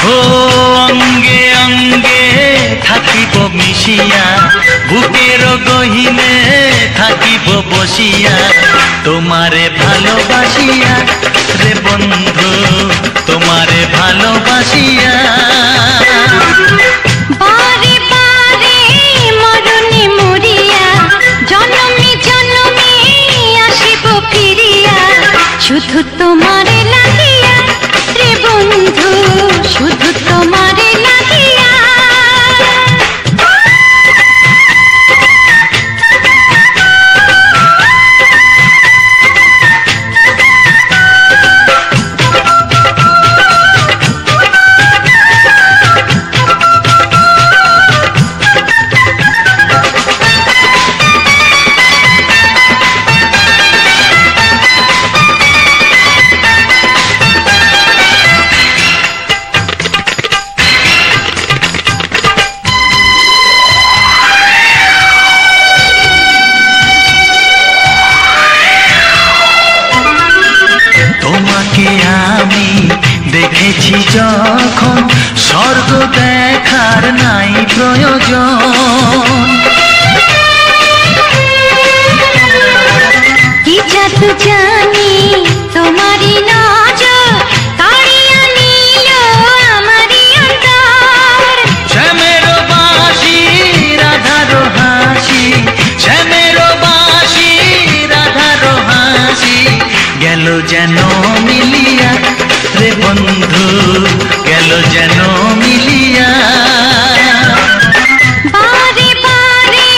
ও অঙ্গে অঙ্গে থাকিব মিশিয়া, বুকের গহিনে থাকিব বসিয়া, তোমারে ভালোবাসিয়া রে বন্ধু, তোমারে ভালোবাসিয়া। বারে বারে মরণে মরিয়া, জনমে জনমে আসিব ফিরিয়া, শুধু তোমারে লাগিয়া রে বন্ধু, শুধু তোমারে লাগিয়া। দেখেছি যখন স্বর্গ দেখার নাই প্রয়োজন, কি জাদু জানি তোমারই নজর কাড়িয়া নিল আমারই অন্তর। শ্যামের বাঁশি রাধার হাসি, শ্যামের বাঁশি রাধার হাসি, গেল যেন মিলিয়া রে বন্ধু, গেল যেন মিলিয়া। বারে বারে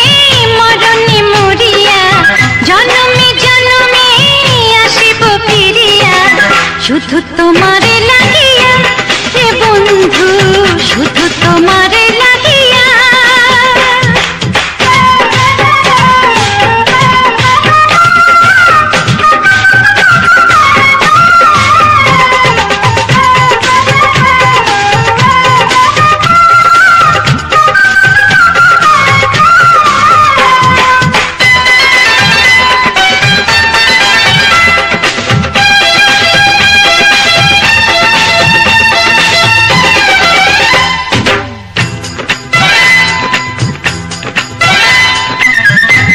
মরণে মরিয়া, জনমে জনমে আসিব ফিরিয়া, শুধু তোমারে লাগিয়া রে বন্ধু, শুধু তোমারে লাগিয়া।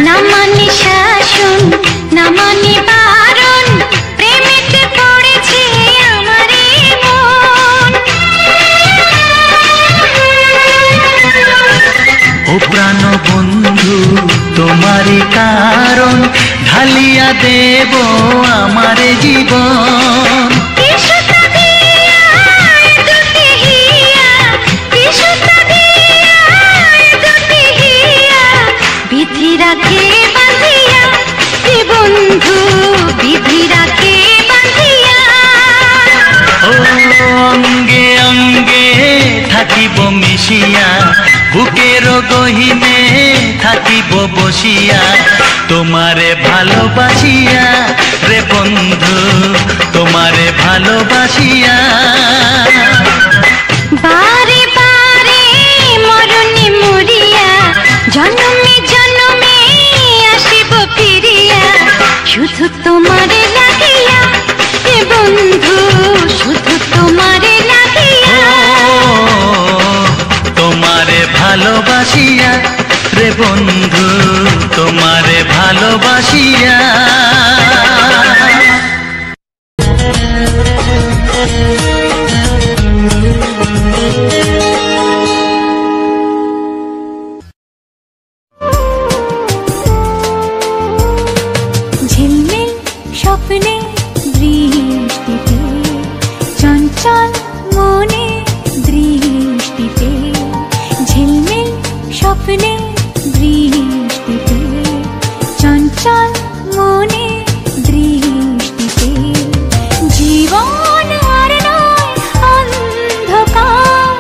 না মানে শাসন, না মানে বারণ, প্রেমেতে পড়েছে আমারে মন। ও প্রাণ বন্ধু তোমারই কারণ, ঢালিয়া দেব আমারে জীবন। বিধি রাখে বাঁধিয়া রে বন্ধু, বিধি রাখে বাঁধিয়া। ও অঙ্গে অঙ্গে থাকিব মিশিয়া, বুকের গহিনে থাকিব বসিয়া, তোমারে ভালোবাসিয়া রে বন্ধু, তোমারে ভালোবাসিয়া। বারে বারে মরণে মরিয়া, জনমে জনমে আসিব ফিরিয়া, শুধু তোমারে লাগিয়া রে বন্ধু, শুধু তোমারে লাগিয়া। তোমারে ভালোবাসিয়া রে বন্ধু, তোমারে ভালোবাসিয়া। ঝিলমিল স্বপ্নে দৃষ্টিতে, চঞ্চল মনে দৃষ্টিতে, ঝিলমিল স্বপ্নে দৃষ্টিতে, চঞ্চল মনে দৃষ্টিতে, জীবন আর নয় অন্ধকার,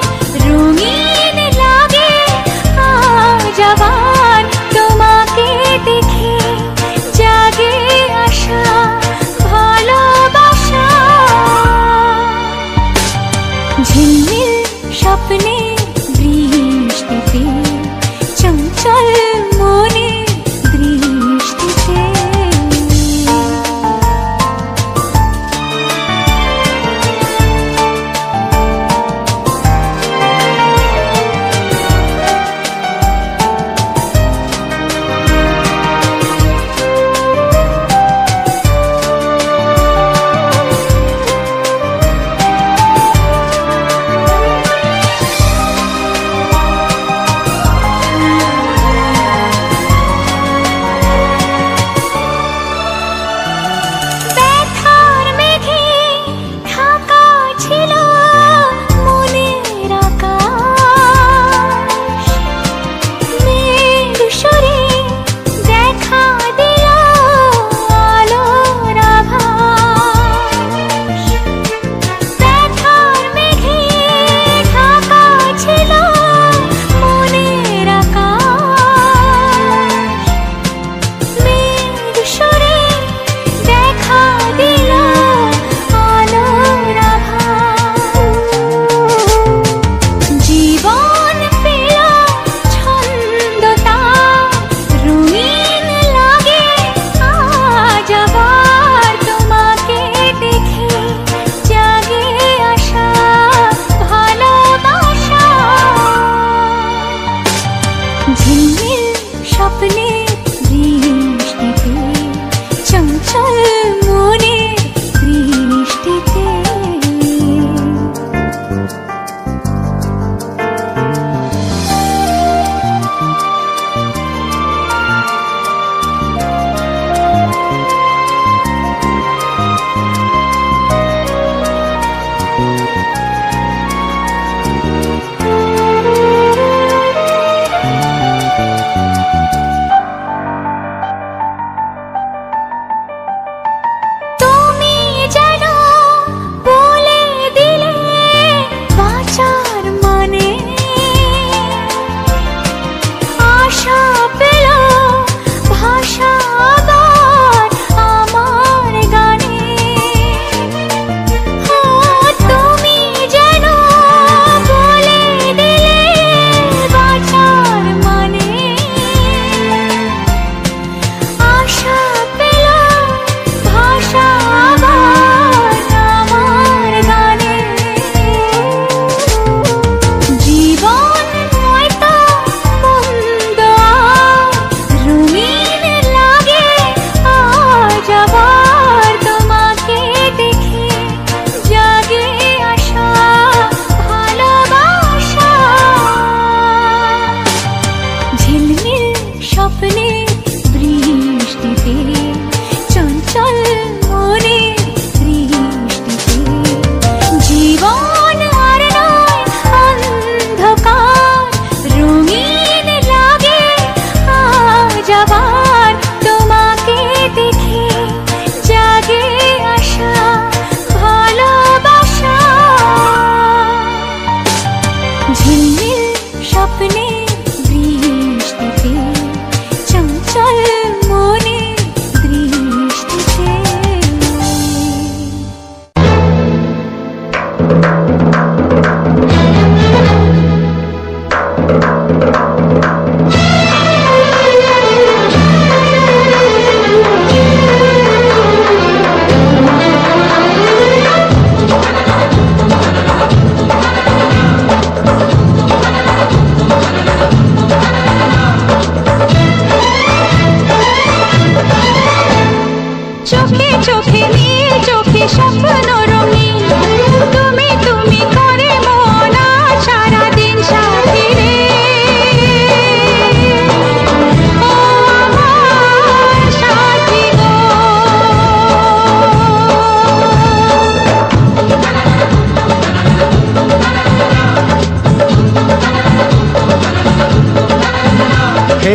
রঙিন লাগে আজ আবার তোমাকে দেখে, জাগে আশা ভালোবাসা। ঝিলমিল স্বপ্নে দৃষ্টিতে, চঞ্চল মনে দৃষ্টিতে।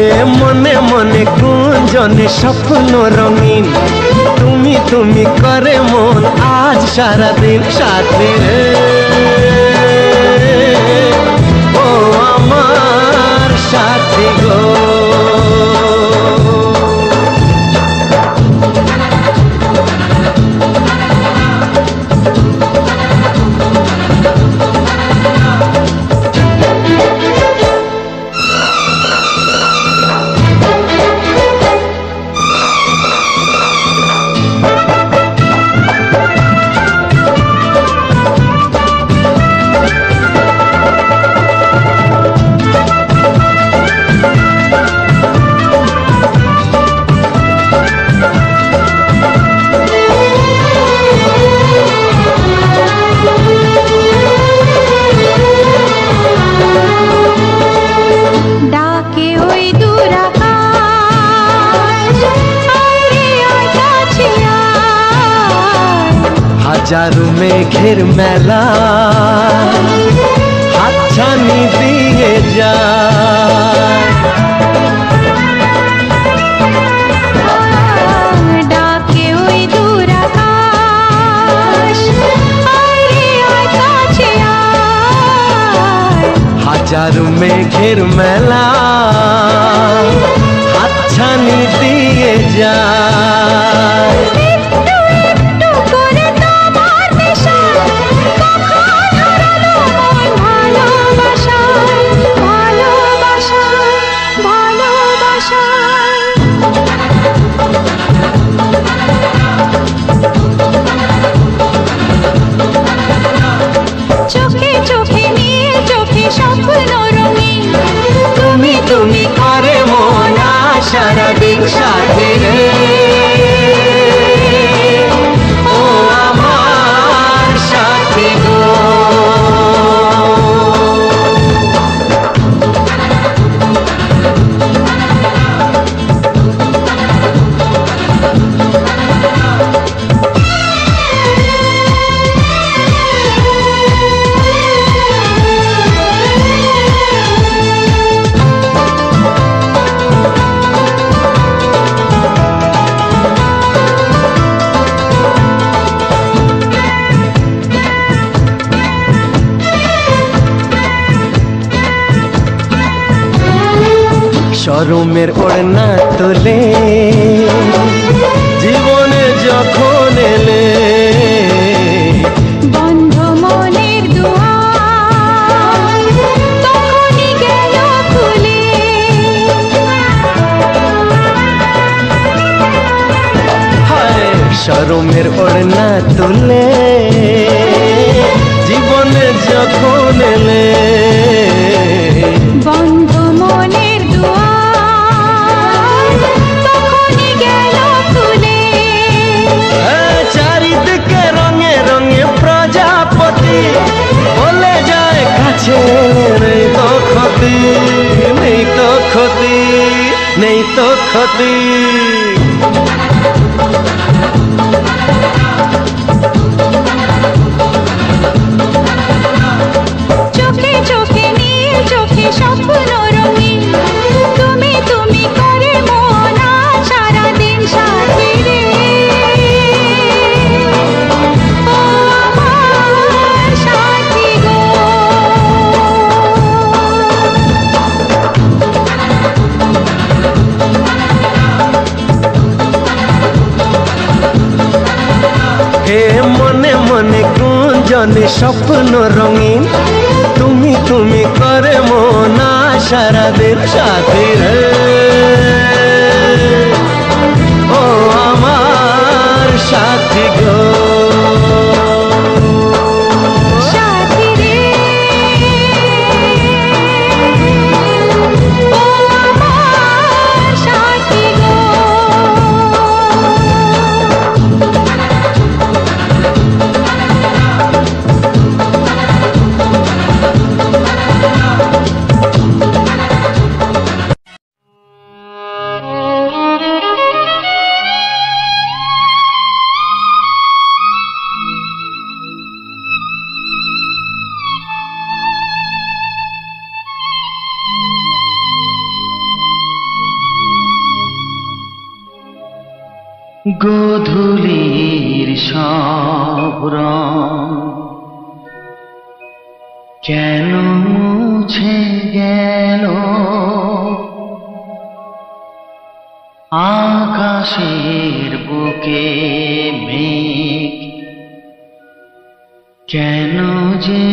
হে মনে মনে গুঞ্জনে স্বপ্ন রঙিন, তুমি তুমি করে মন আজ সারাদিন। সাথী রে ও আমার সাথী গো। হাজারো মেঘের মেলা হাতছানি দিয়ে যায়। ডাকে ওই দূর আকাশ, কাছে আয়। হাজারো মেঘের মেলা হাতছানি দিয়ে যায়। চোখে চোখে নীল, চোখে স্বপ্ন রঙিন, তুমি তুমি করে মন সারাদিন। সাথী রে ও আমার সাথী গো। শরমের ওড়না তোলে জীবনে যখন এলে, বন্ধ মনের দুয়ার তখনই গেল খুলে। হায় শরমের ওড়না তোলে জীবনে যখন এলে, বন্ধ মনের দুয়ার তখনই গেল খুলে। চারিদিকে রঙে রঙে প্রজাপতি বলে যায় কাছে, নেই তো ক্ষতি, নেই তো ক্ষতি, নেই তো ক্ষতি। চোখে চোখে নীল, চোখে স্বপ্ন রঙিন, তুমি তুমি করে মন সারাদিন। সাথী রে ও আমার সাথী গো। হে মনে মনে গুঞ্জনে স্বপ্ন রঙিন, তুমি তুমি করে মন সারাদিন। সাথী রে ও আমার সাথী গো। সাথী রে ও আমার সাথী গো। গোধূলির সব রং কেন মুছে গেল, আকাশের বুকে মেঘ কেন যে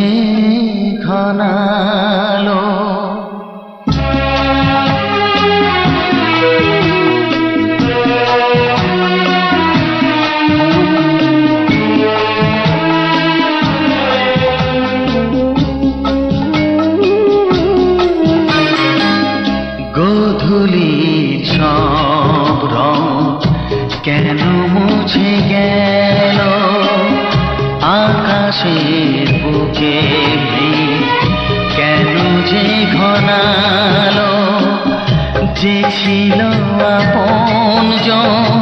ঘনালো। গোধূলির সব রং কেন মুছে গেল, আকাশের বুকে মেঘ কেন যে ঘনালো। যে ছিল আপনজন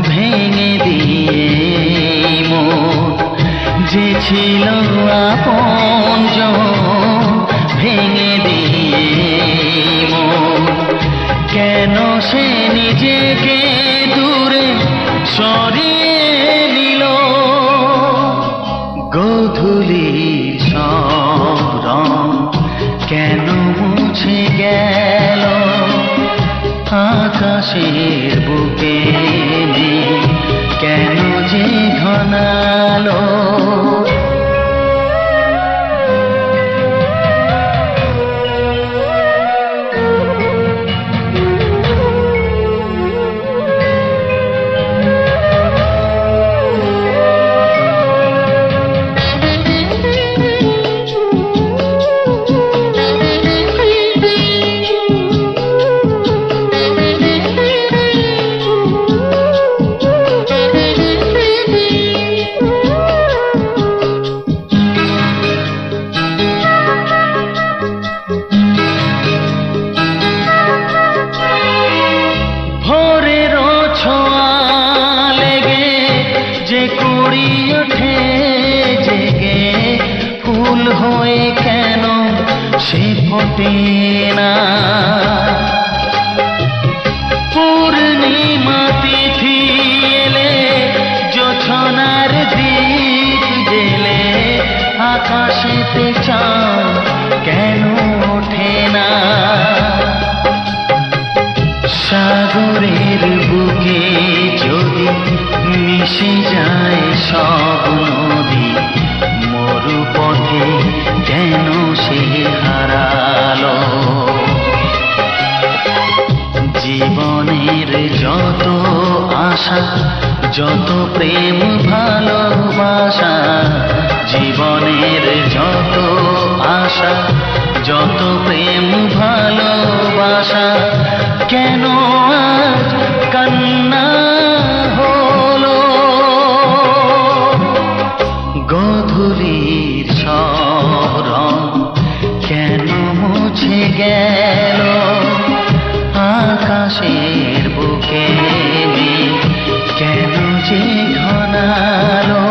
ভেঙে দিয়ে মন, যে ছিল আপনজন ভেঙে দিয়ে মন, কেন সে নিজেকে দূরে সরিয়ে নিল। গোধূলির সব রং কেন মুছে গেল, আকাশের বুকে মেঘ কেন যে ঘনালো। হয়ে কেন সে ফোটে না, পূর্ণিমা তিথি এলে জোছনার দীপ জেলে আকাশেতে চাঁদ কেন ওঠে না। সাগরের বুকে যদি মিশে যায় সব নদী, মরুপথে কেন সে হারালো। জীবনের যত আশা যত প্রেম ভালোবাসা, জীবনের যত আশা যত প্রেম ভালোবাসা, কেন আজ কান্না হলো। গোধূলির সব রং কেন মুছে গেল, আকাশের বুকে মেঘ কেন যে ঘনালো।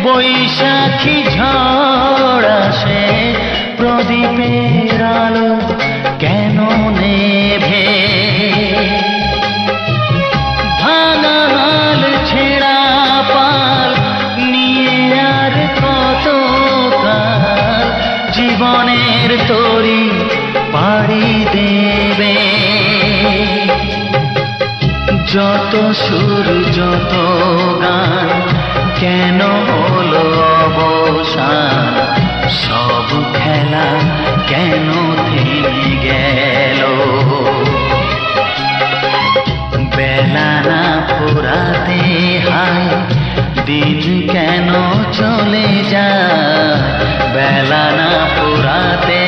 বৈশাখী ঝড় আসে, প্রদীপের আলো কেন নেভে। ভাঙা হাল ছেঁড়া পাল নিয়ে আর কত কাল জীবনের তরি পাড়ি দেবে। যত সুর যত গান কেন হলো অবসান, সব খেলা কেন থেমে গেল। বেলা না ফুরাতে হায় দিন কেন চলে যায়, বেলা না ফুরাতে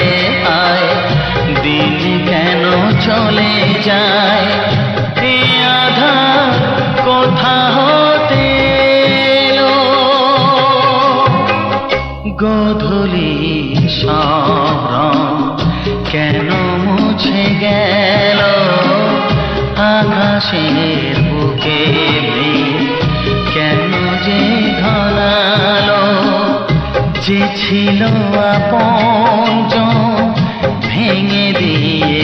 হায় দিন কেন চলে যায়। এ আধার কোথা হতে এলো, গোধূলি সব রং কেন মুছে গেল, আকাশের বুকে কেন যে ঘনালো, যে ছিল আপনজন ভেঙে দিয়ে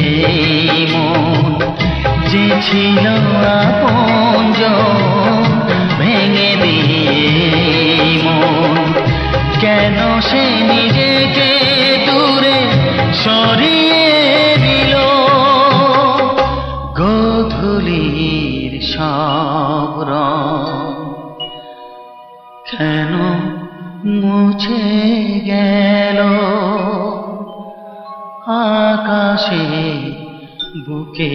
মন, যে ছিল আপনজন ভেঙে দিয়ে মন, কেন সে নিজেকে দূরে সরিয়ে দিল, গোধূলির সব রং কেন মুছে গেল, আকাশে বুকে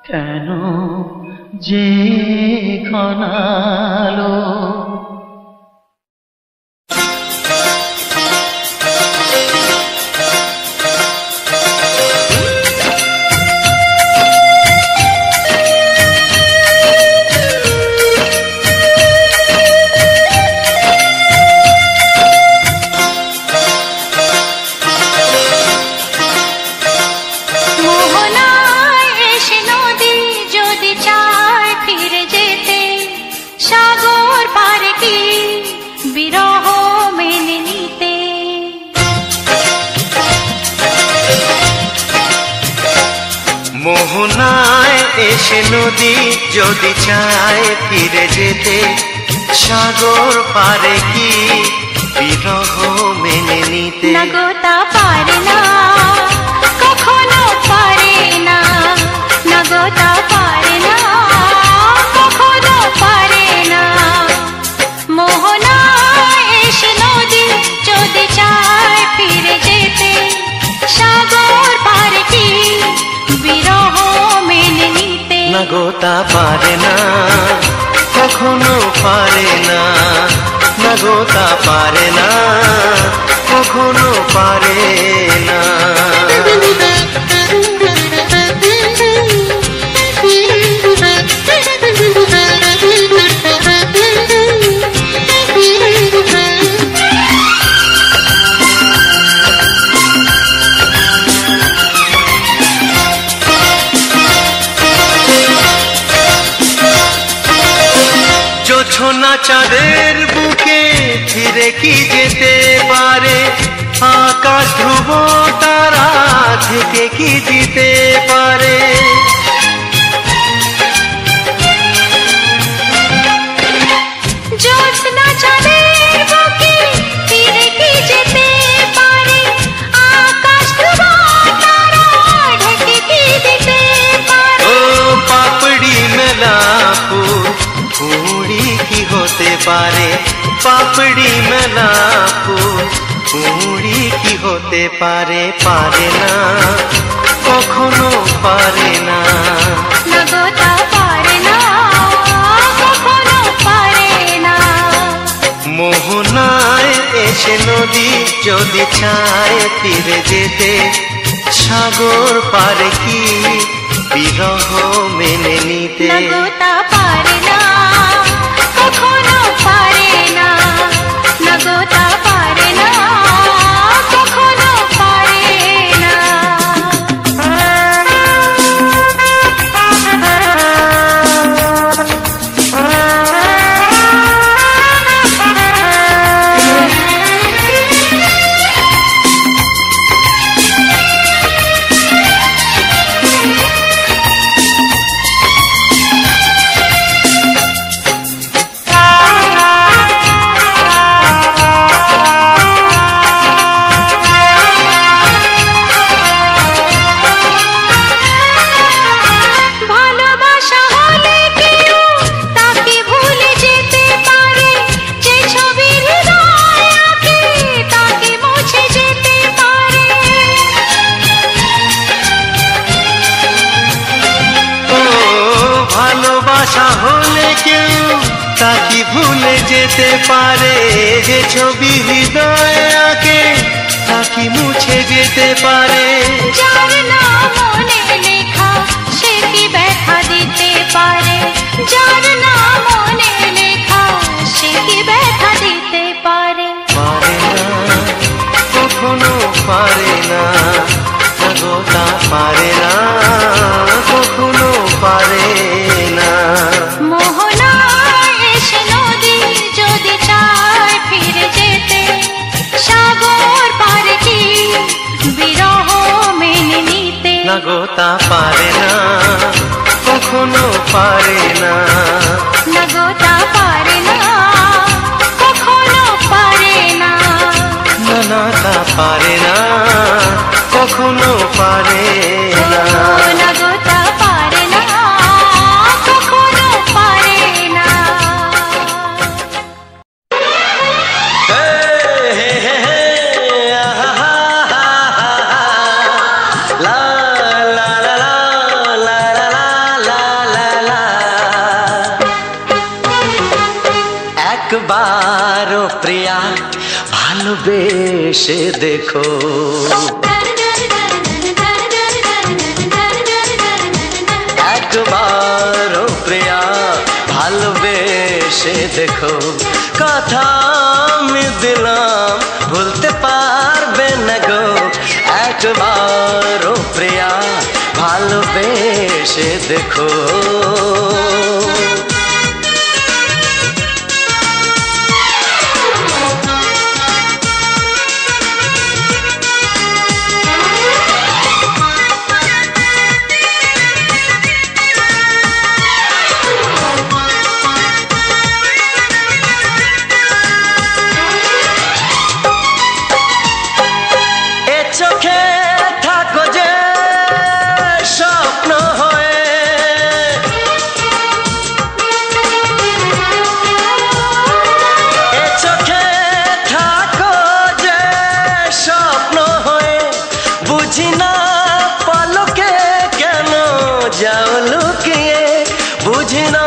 কেন যে ঘনালো। মোহনায় এসে নদী যদি চায় ফিরে যেতে, সাগর পারে কি বিরহ মেনে নিতে, না গো তা পারে না, কখনো পারে না, না গো তা পারে না, কখনো পারে না। মোহনায় এসে নদী যদি চায় ফিরে যেতে, সাগর পারে কি বিরহ মেনে নিতে, না গো তা পারে না, কখনো পারে না, না গো তা পারে না, কখনো পারে না। জোছনা চাঁদের বুকে ফিরে কি যেতে পারে, আকাশ ধ্রুব তারা থেকে কি দিতে পারে, জ্যোৎস্না চাঁদের বুকে ফিরে কি যেতে পারে, আকাশ ধ্রুব তারা ঢেকে কি দিতে পারে, ও পাপড়ি মেলা ফুল কুড়ি কি হতে পারে, পাপড়ি মেলা ফুল কুড়ি কি হতে পারে, পারে না, কখনো পারে না, না গো তা পারে না, কখনো পারে না। মোহনায় এসে নদী যদি চায় ফিরে যেতে, সাগর পারে কি বিরহ মেনে নিতে, না গো তা পারে না, কখনো পারে না, না গো তা পারে না, কখনো পারে না। ভুলে যেতে পারে, যে ছবি হৃদয় আঁকে কথা কি মুছে যেতে পারে? যার নাম মনে লেখা সে কি ব্যথা দিতে পারে? যার নাম মনে লেখা সে কি ব্যথা দিতে পারে? পারে না, কখনো পারে না, না গো তা পারে না, কখনো পারে না। মোহনায় এসে নদী যদি চায় ফিরে যেতে, সাগর পারে কি বিরহ মেনে নিতে? না গো তা পারে না, কখনো পারে না, না গো তা পারে না, কখনো পারে না। না না তা পারে না, কখনো পারে না। না গো তা পারে না, কখনো পারে না। হে হে হে হে, আহা হা হা হা হা, লা লা লা লা লা লা লা লা। একবারও প্রিয়া ভালোবেসে দেখো, একবারও প্রিয়া ভালোবেসে দেখো। কথা আমি দিলাম ভুলতে পারবে না গো, একবারও প্রিয়া ভালোবেসে দেখো। এ চোখে থাকো যে স্বপ্ন হয়ে, এ চোখে থাকো যে স্বপ্ন হয়ে, বুঝি না পলকে কেন যাও লুকিয়ে, বুঝি না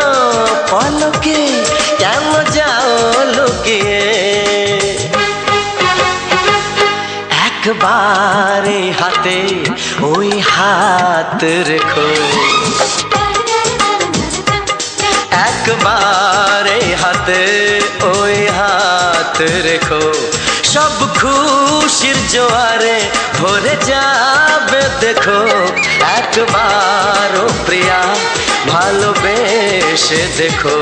পলকে কেন যাও লুকিয়ে। একবারে হাতে ওই হাত রেখো, একবারে হাতে ওই হাত রেখো। সব খুশির জোয়ারে ভরে যাবে দেখো, একবারও প্রিয়া ভালোবেসে দেখো।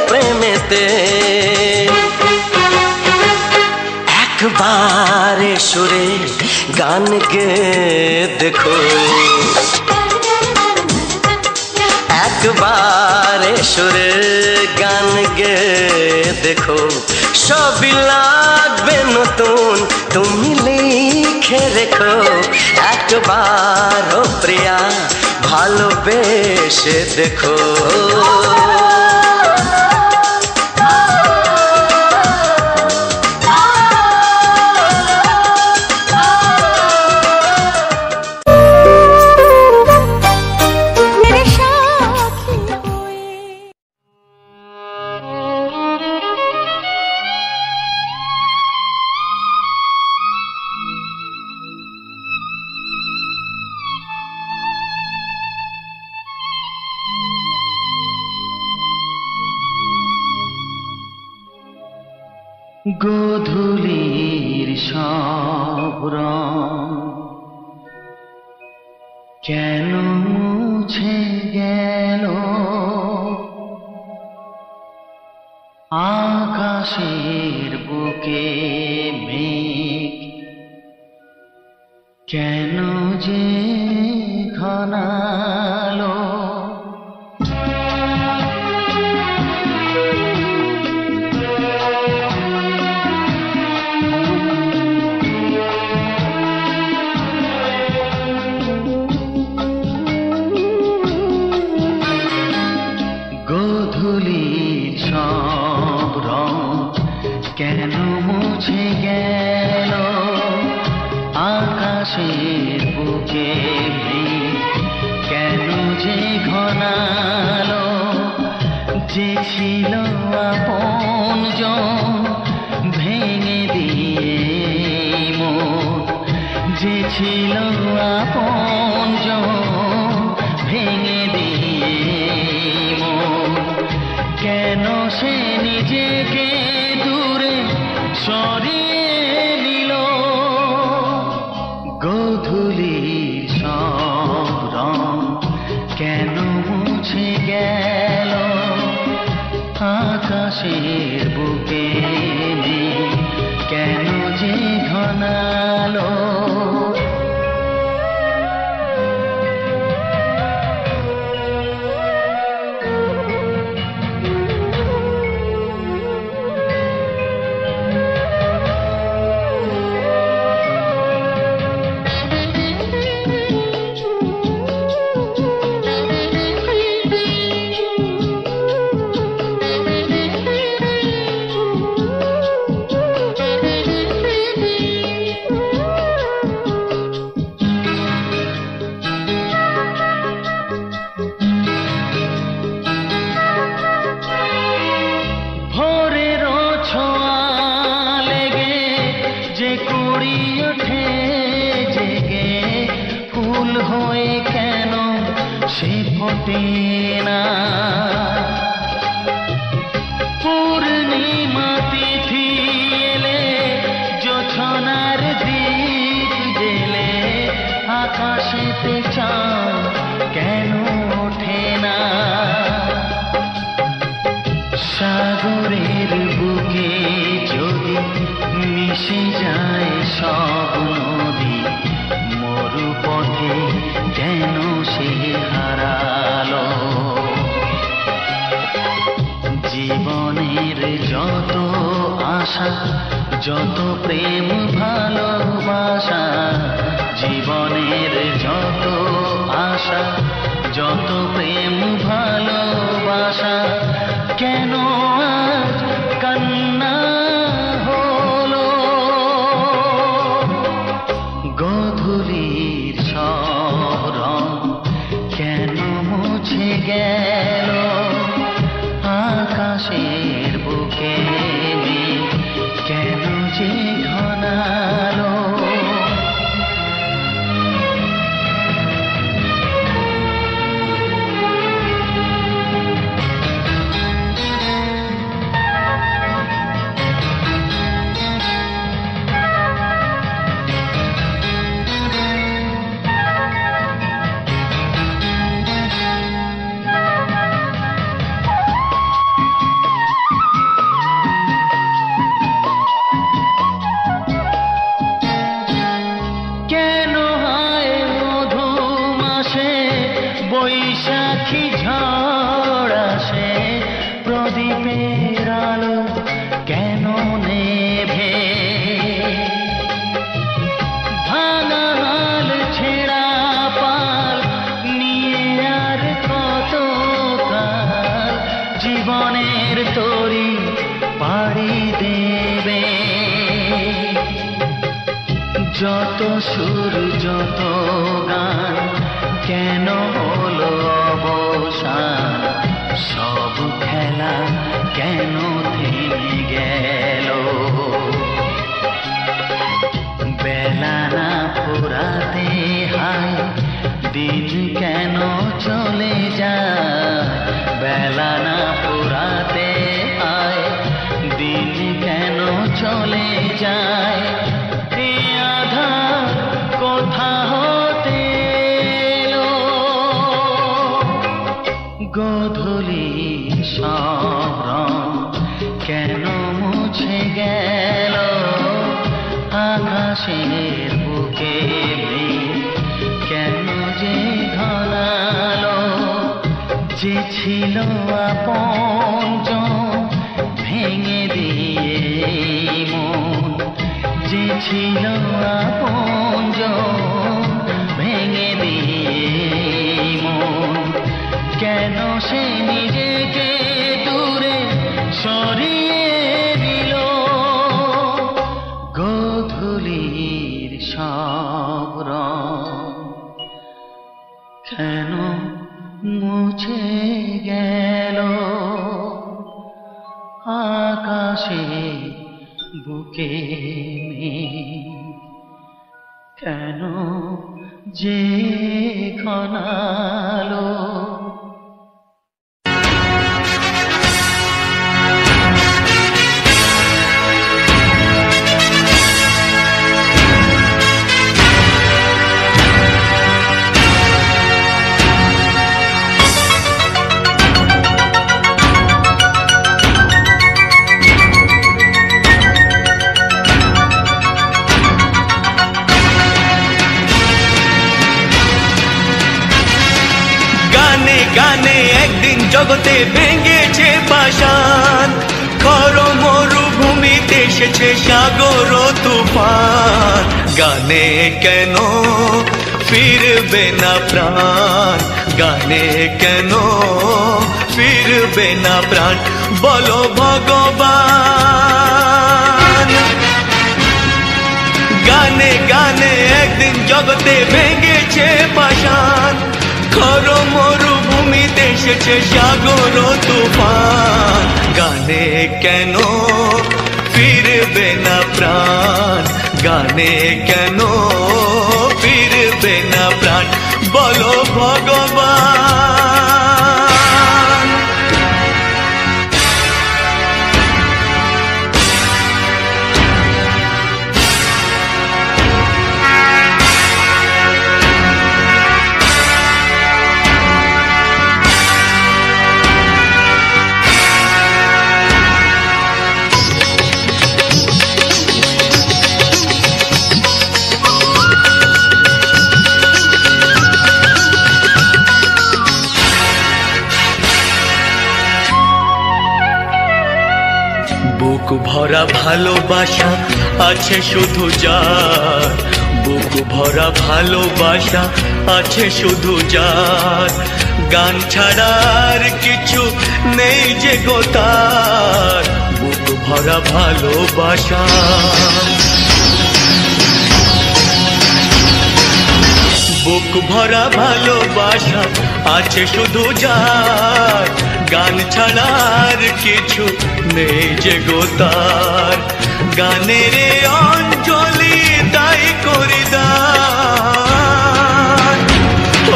প্রেমেতে একবারে সুরে গান গে দেখো, একবারে সুরে গান গে দেখো। সবই লাগবে নতুন তুমি লিখে রেখো, একবারও প্রিয়া ভালোবেসে দেখো। গোধূলির সব রং কেন মুছে গেল, কেন যে ঘনালো গোধূলির সব রং কেন মুছে গেল আকাশের বুকে কেন যে ঘনালো যে ছিল আপনজন ভেঙে দিয়ে মন যে ছিল আপনজন ভেঙে দিয়ে মন কেন সে নিজেকে দূরে সরিয়ে নিল গোধূলির সব রং কেন মুছে গেল আকাশের বুকে কেন যে ঘনালো হয়ে কেন সে ফোটে না পূর্ণিমা তিথি এলে জোছনার দীপ জেলে আকাশেতে চাঁদ কেন ওঠে না সাগরের বুকে যদি মিশে যায় সব নদী মরুপথে কেন সে হারালো জীবনের যত আশা যত প্রেম ভালোবাসা জীবনের যত আশা যত প্রেম ভালোবাসা কেন আজ কান্না হলো গোধূলির সব রং কেন মুছে গেল আকাশের বুকে কেন যে ঘনালো বৈশাখী ঝড় আসে প্রদীপের আলো কেন নেভে ভাঙা হাল ছেঁড়া পাল নিয়ে আর কত কাল জীবনের তরি পাড়ি দেবে যত সুর যত গান কেন হলো অবসান সব খেলা কেন থেমে গেল বেলা না ফুরাতে হায় দিন কেন চলে যায় বেলা না ফুরাতে হায় দিন কেন চলে যায় এই আধার কোথা হতে গোধূলির সব রং কেন মুছে গেল আকাশ আকাশের বুকে কেন যে ঘনালো, যে ছিল আপনজন ভেঙে দিয়ে মন, যে ছিল আপনজন ভেঙে দিয়ে মন, কেন সে নিজেকে দূরে সরিয়ে দিল। গোধূলির সব রং কেন মুছে গেল, আকাশে বুকে কেন যে ঘনালো। গানে একদিন জগতে ভেঙেছে পাষাণ, খর মরুভূমিতে এসেছে সাগর তুফান। গানে কেন ফিরবে না প্রাণ, গানে কেন ফিরবে না প্রাণ, বলো ভগবান। গানে গানে একদিন জগতে ভেঙেছে পাষাণ, খর মরুভূমিতে এসেছে সাগর তুফান। গানে কেন ফিরবে না প্রাণ, গানে কেন ফিরবে না প্রাণ, বলো ভগবান। বুক ভরা ভালোবাসা আছে শুধু যার, বুক ভরা ভালোবাসা আছে শুধু যার, গান ছাড়ার কিছু নেই যে গো তার। বুক ভরা ভালোবাসা, বুক ভরা ভালোবাসা আছে শুধু যার, গান ছাড়ার কিছু নেই যে গো তার। গানের অঞ্জলি তাই করি দান,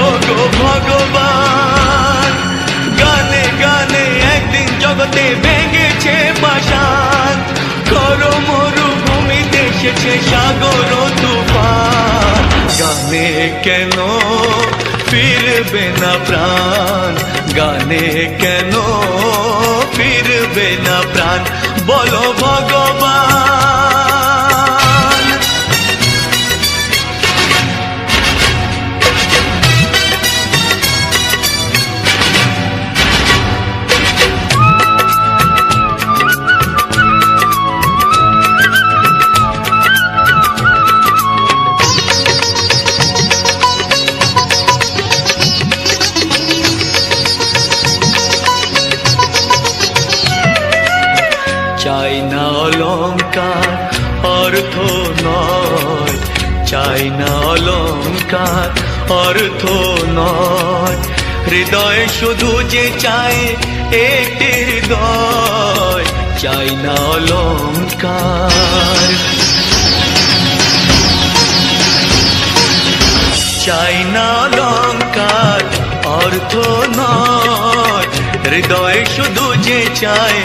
ও গো ভগবান। গানে গানে একদিন জগতে ভেঙেছে পাষাণ, খর মরুভূমিতে এসেছে সাগর তুফান। গানে কেন ফিরবে না প্রাণ, গানে কেন ফিরবে না প্রাণ, বলো ভগবান। চাই না অলংকার অর্থ নয়, চাই না অলংকার অর্থ নয়, হৃদয় শুধু যে চাই একটি হৃদয়। চাই না অলংকার, চাই না অলংকার অর্থ নয়, হৃদয় শুধু যে চায়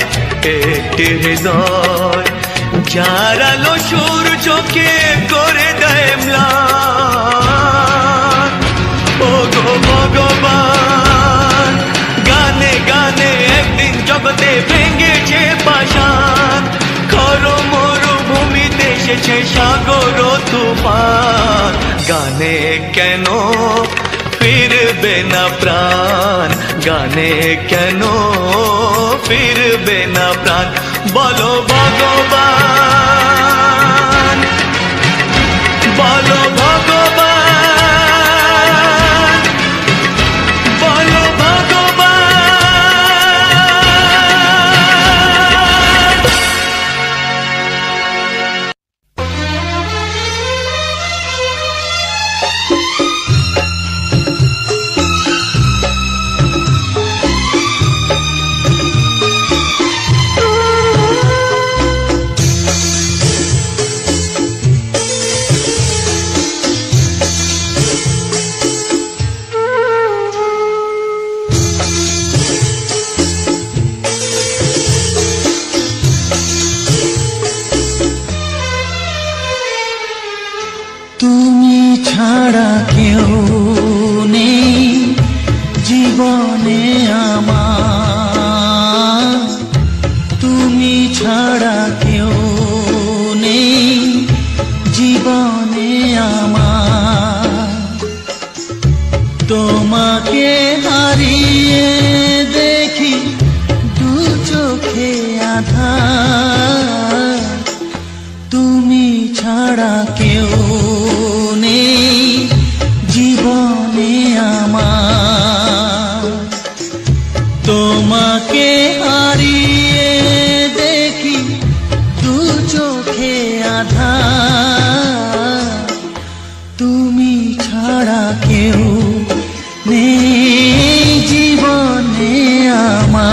একটি হৃদয়। যার আলো সূর্যকে করে দেয় ম্লান, ও গো ভগবান। গানে গানে একদিন জগতে ভেঙেছে পাষাণ, খর মরুভূমিতে এসেছে সাগর গানে কেন ফিরবে না প্রাণ, গানে কেন ফিরবে না প্রাণ, বলো ভগবান, বলো ভগবান, বলো ভগবান। তুমি ছাড়া কেউ নেই জীবনে আমার, তুমি ছাড়া কেউ নেই জীবনে আমার। তোমাকে হারিয়ে দেখি দু চোখে আঁধার, তুমি ছাড়া কেউ নেই জীবনে আমার। তোমাকে হারিয়ে দেখি দু চোখে আঁধার, তুমি ছাড়া কেউ নেই জীবনে আমার।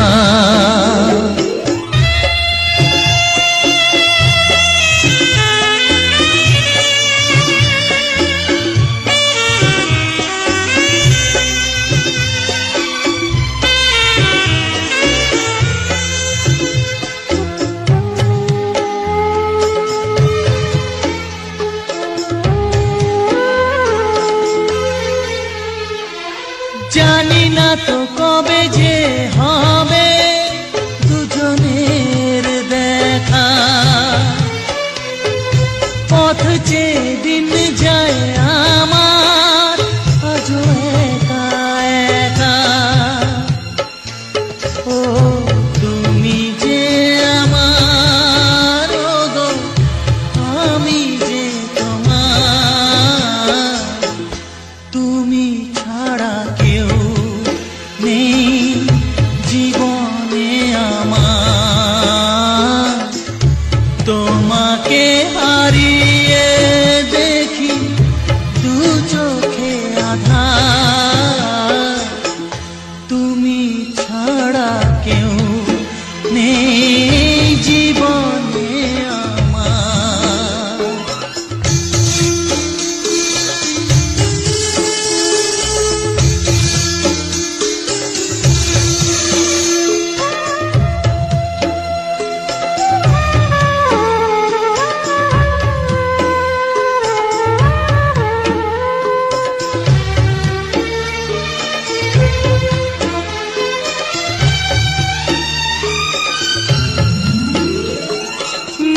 জানি না তো কবে যে হবে দুজনের দেখা, পথ চেয়ে দিন যায় আমার আজও একা একা। ও তুমি যে আমার, ও গো আমি যে তোমার, তুমি ছাড়া কেউ নেই জীবনে আমার। তোমাকে হারিয়ে দেখি দু চোখে আঁধার, তুমি ছাড়া কেউ নেই জীবনে আমার।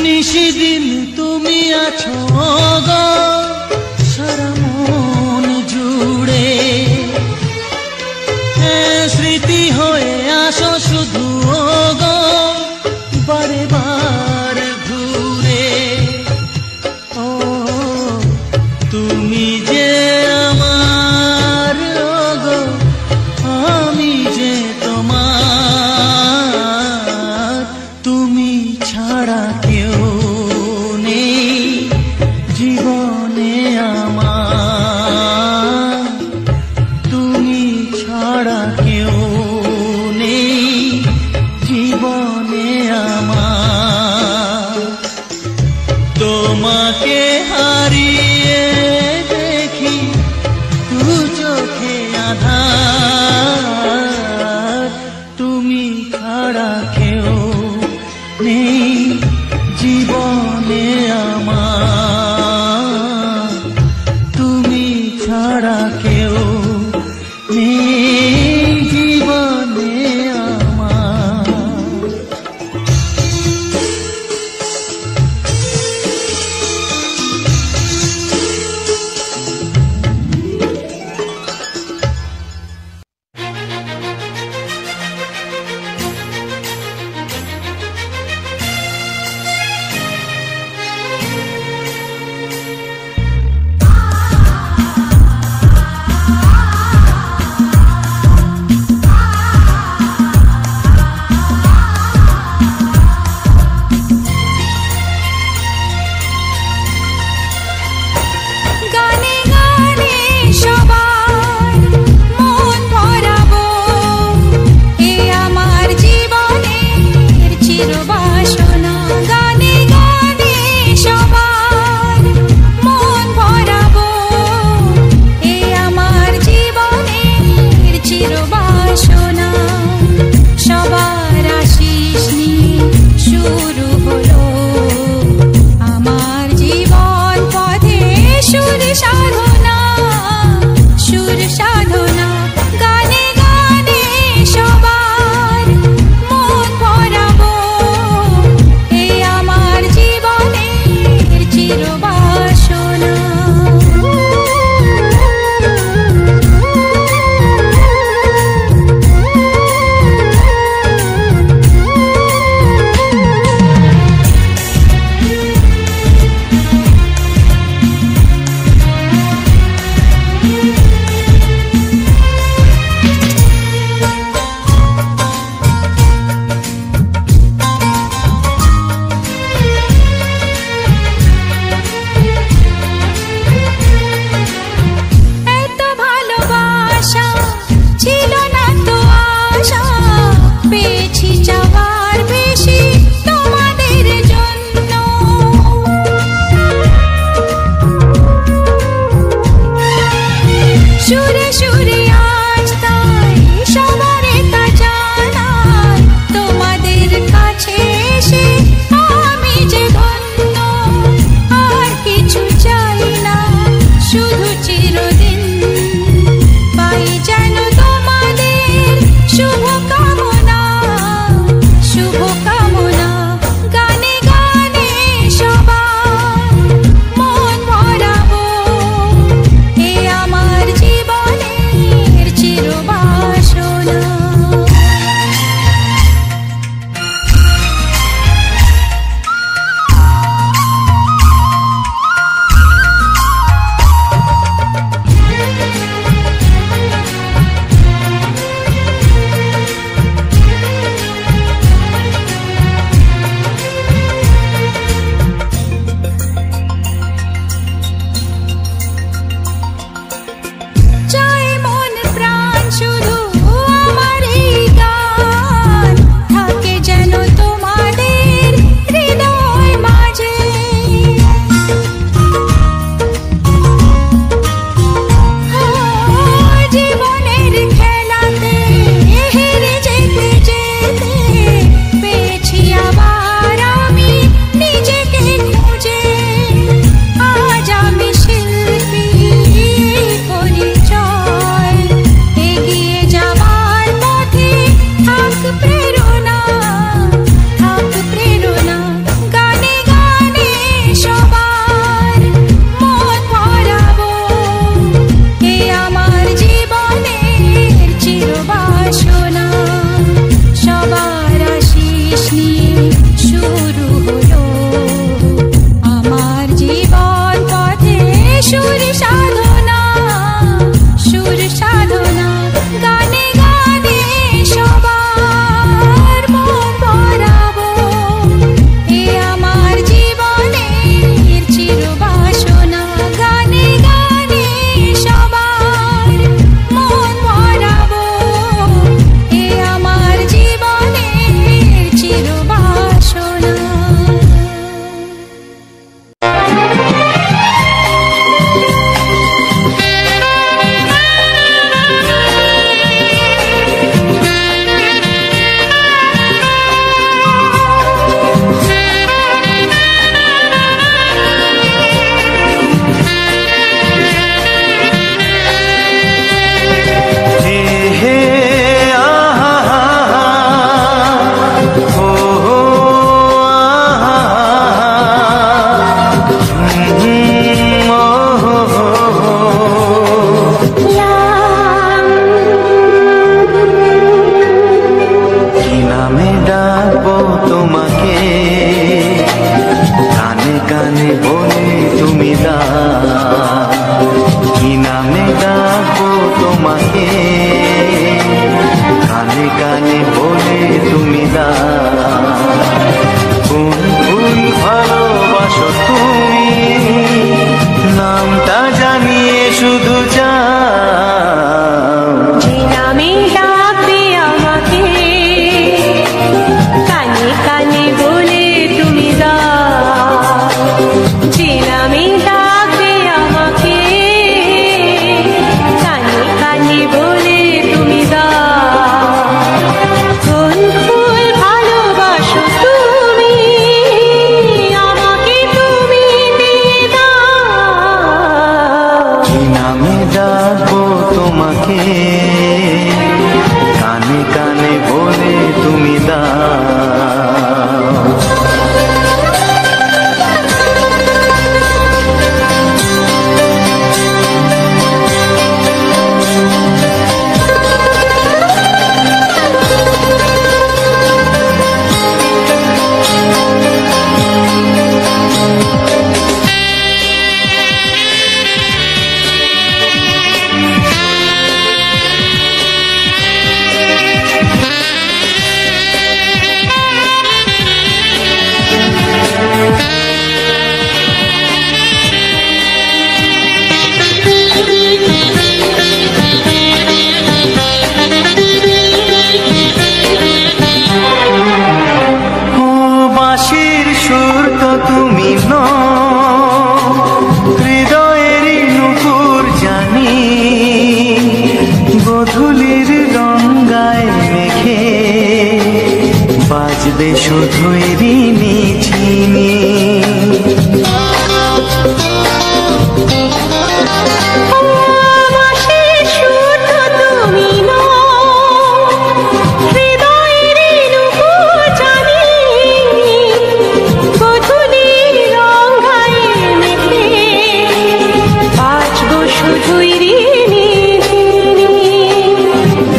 নিশিদিন তুমি আছো গো সারা মন জুড়ে, স্মৃতি হয়ে আসো শুধু গো বারে বার ঘুরে। ও তুমি যে আমার, গো আমি যে তোমার, তুমি ছাড়া কেউ নেই জীবনে আমার। তুমি ছাড়া কেউ নেই জীবনে আমার। তোমাকে হারিয়ে দেখি দু চোখে আঁধার, তুমি ছাড়া কেউ নেই জীবনে আমার। তুমি সাধনা সুর সাধনা গানে গানে সবার মন ভরাবো এই আমার জীবনের চিরবাসনা আমাকে কানে কানে বলে তুমি দাও। সুর তো তুমি হৃদয়েরই নুপুর জানি, গধূলির গঙ্গায় মেঘে বাজবে শুধুই ঋণী ঝিনি।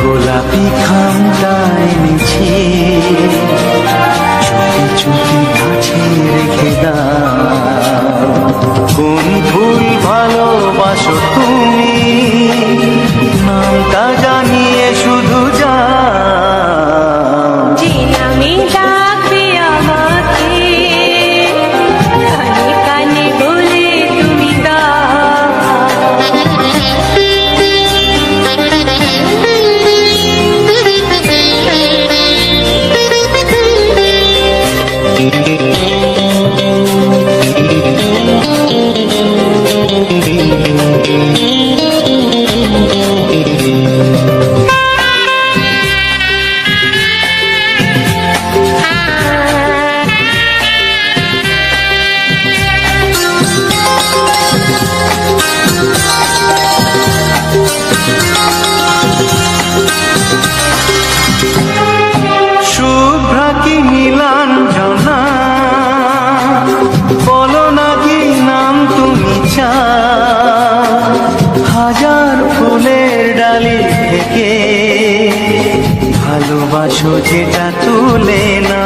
গোলাপি খামটায় নিচে চুপি চুপি কাছে রেখে দাও। কোন ফুল ভালোবাসো তুমি নামটা জানিয়ে শুধু যাও। যে নামে ডাকবে আমাকে কানে কানে বলে তুমি দাও। শুভ্রা কি নীলাঞ্জনা বলো নাকি নাম তুমি চাও। হাজার ফুলের ডালি থেকে ভালোবাসো যেটা তুলে না।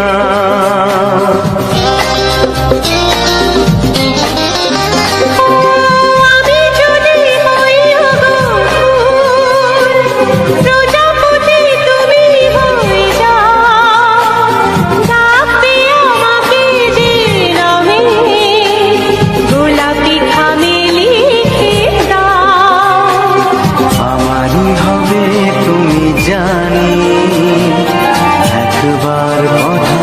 জানি একবার কথা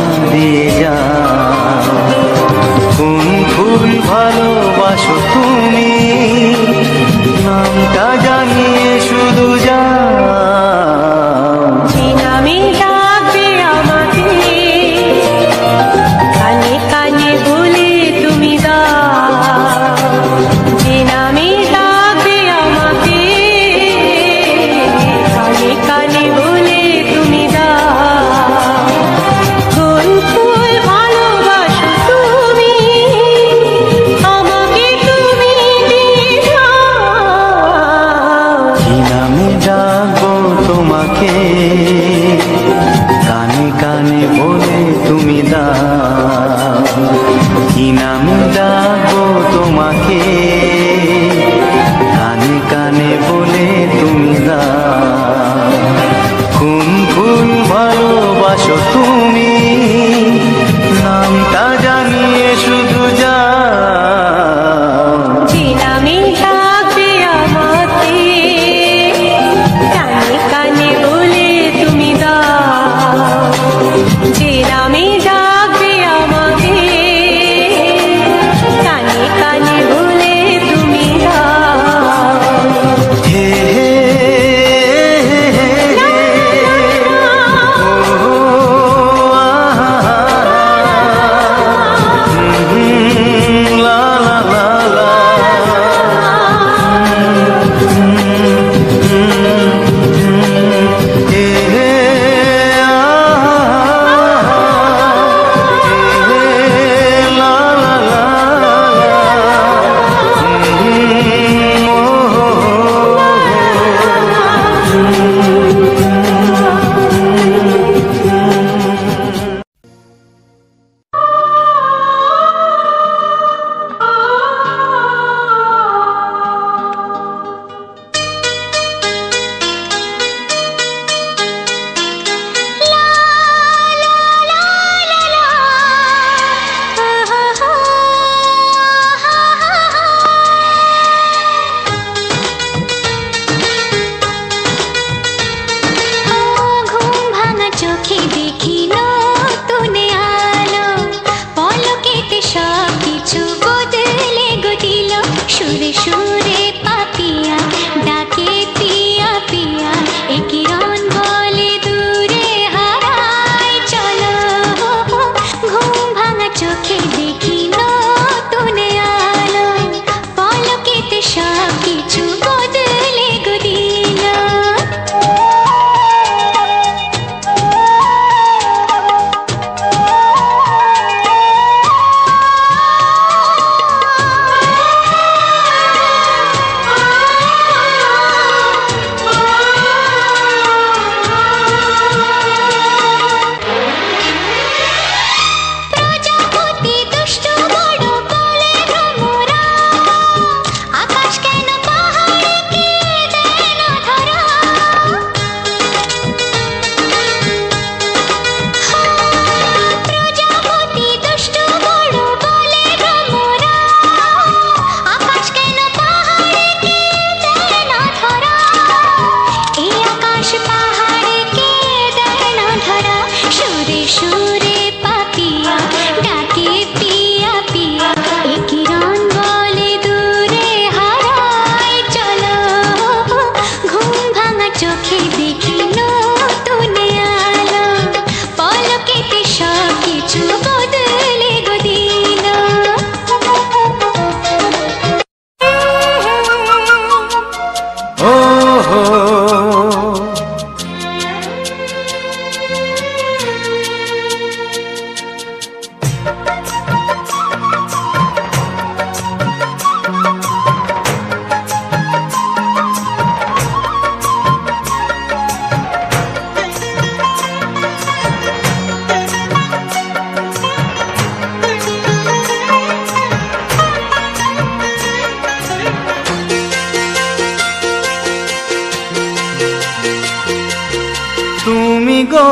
গো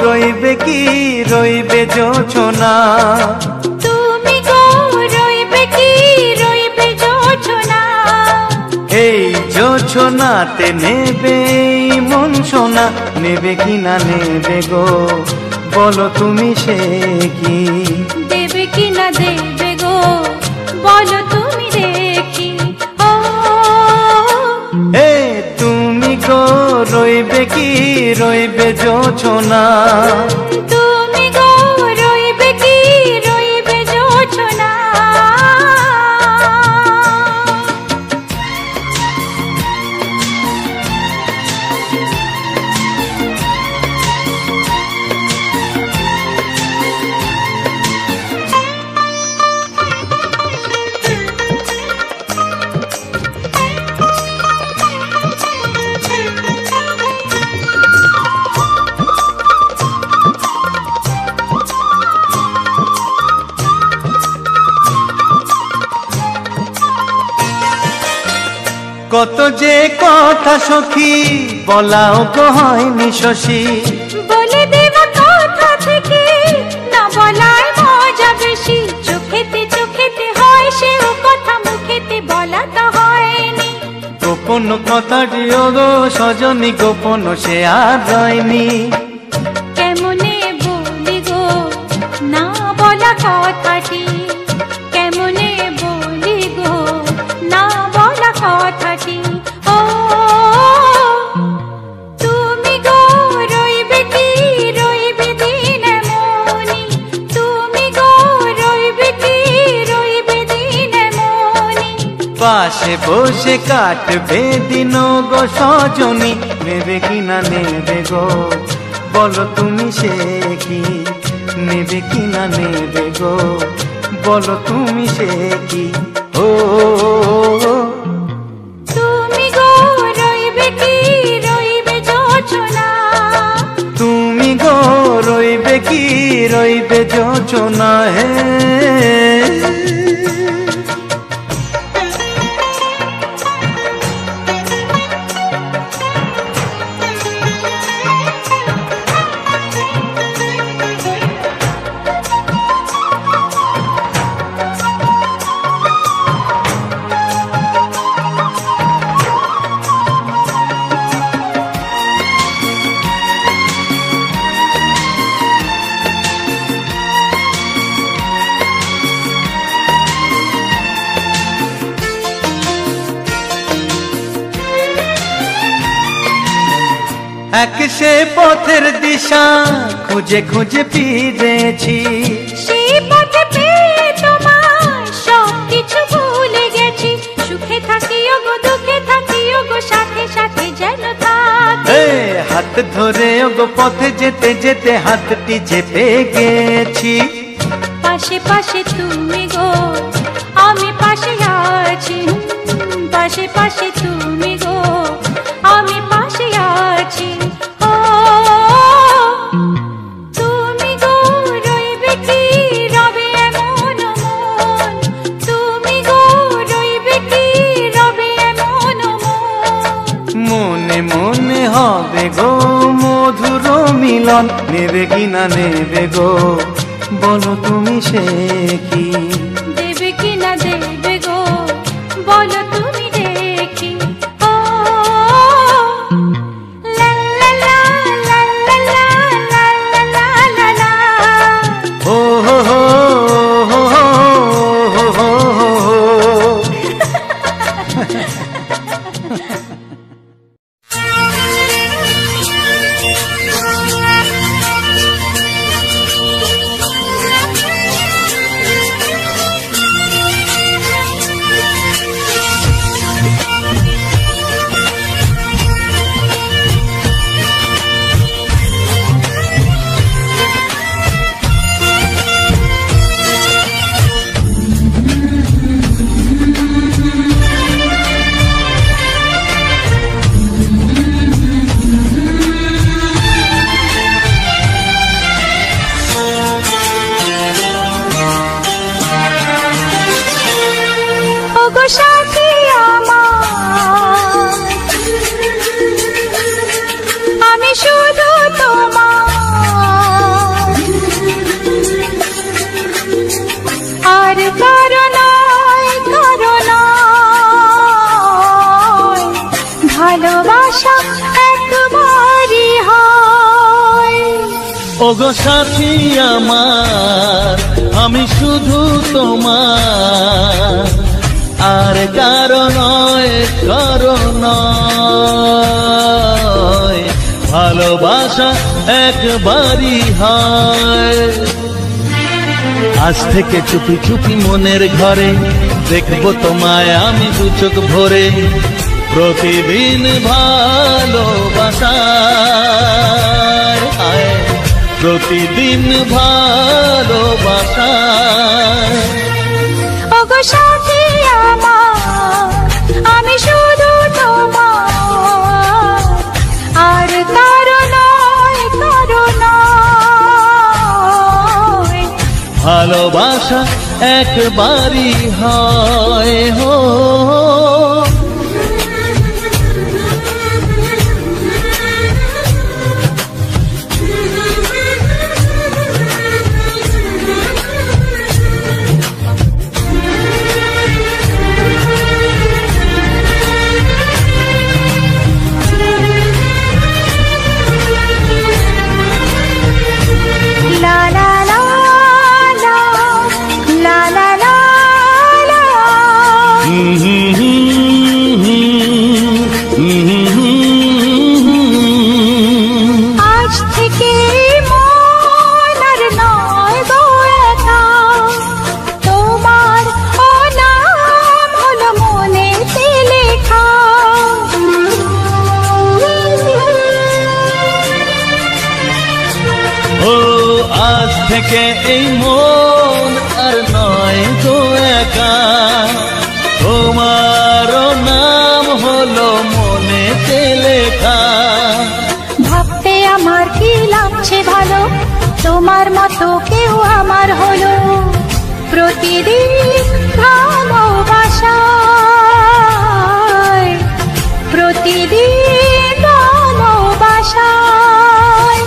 রইবে কি রইবে জোছনা, তুমি গো রইবে কি রইবে জোছনা, এই জোছনাতে নেবে এই মন সোনা, নেবে কি না নেবে গো বলো তুমি সে কি, দেবে কি না দেবে গো বলো তুমি দেখি। ও এ তুমি গো রইবে কি রইবে জোছনা, তুমি গো রইবে কি রইবে জোছনা। কত যে কথা সখী বলাও গো হয়নি শশী, বলে দেওয়া কথা থেকে না বলায় মজা বেশি, চোখেতে চোখেতে হয় সেও কথা মুখেতে বলা তো হয়নি, গোপন কথাটি ও গো সজনী গোপন সে আর রয়নি, কেমনে বলি গো না বলা কথাটি, কেমনে বলি গো না বলা কথাটি। ও তুমি গো রইবে কি রইবে দিন এমনি, তুমি গো রইবে কি রইবে দিন এমনি, পাশে বসে কাটবে দিন গো সজনী, নেবে কি না নেবে গো বলো তুমি সে কি, নেবে কি না নেবে গো বলো তুমি সে কি। ও তুমি গো রইবে কি রইবে জোছনা, তুমি গো রইবে কি রইবে জোছনা, হে এক সে পথের দিশা খুঁজে খুঁজে ফিরেছি, সেই পথে পেয়ে তোমায় সব কিছু ভুলে গেছি, সুখে থাকিও গো দুঃখে থাকিও গো সাথে সাথে যেন থাকি, এ হাত ধরে গো পথে যেতে যেতে হাতটি চেপে গেছি, পাশে পাশে তুমি গো আমি পাশে আছি, পাশে পাশে তুমি গো আমি পাশে আছি। ও তুমি গো রইবে কি রবে এমন মন, তুমি গো রইবে কি রবে এমন মন, মনে মনে হবে গো মধুর মিলন, নেবে কি না নেবে গো বলো তুমি সে কি, দেবে কি না দেবে গো বলো তুমি দেখি। ও লা লা লা লা লা লা লা লা লা লা, ও হো হো হো হো হো হো হো। ওগো সাথী আমার, আমি শুধু তোমার, আর কারো নয়, কারো নয়। ভালোবাসা একবারই হয়। আজ থেকে চুপি চুপি মনের ঘরে দেখবো তোমায় আমি দু চোখ ভরে। প্রতিদিন ভালোবাসায়, প্রতিদিন ভালোবাসায়। ওগো সাথী আমার, আমি শুধু তোমার, আর কারো নয়, কারো নয়। ভালোবাসা একবারই হয় হো। থেকে এই মন আর নয় গো একা, তোমার নাম হলো মনেতে লেখা। ভাবতে আমার কি লাগছে ভালো, তোমার মতো কেউ আমার হলো। প্রতিদিন ভালোবাসায়, প্রতিদিন ভালোবাসায়।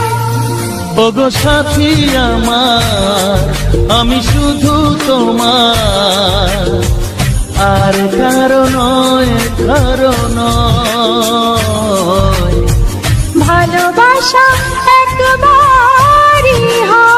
ওগো সাথী আমার, আমি শুধু তোমার, আর কারো নয়, কারো নয়। ভালোবাসা একবারই হয়।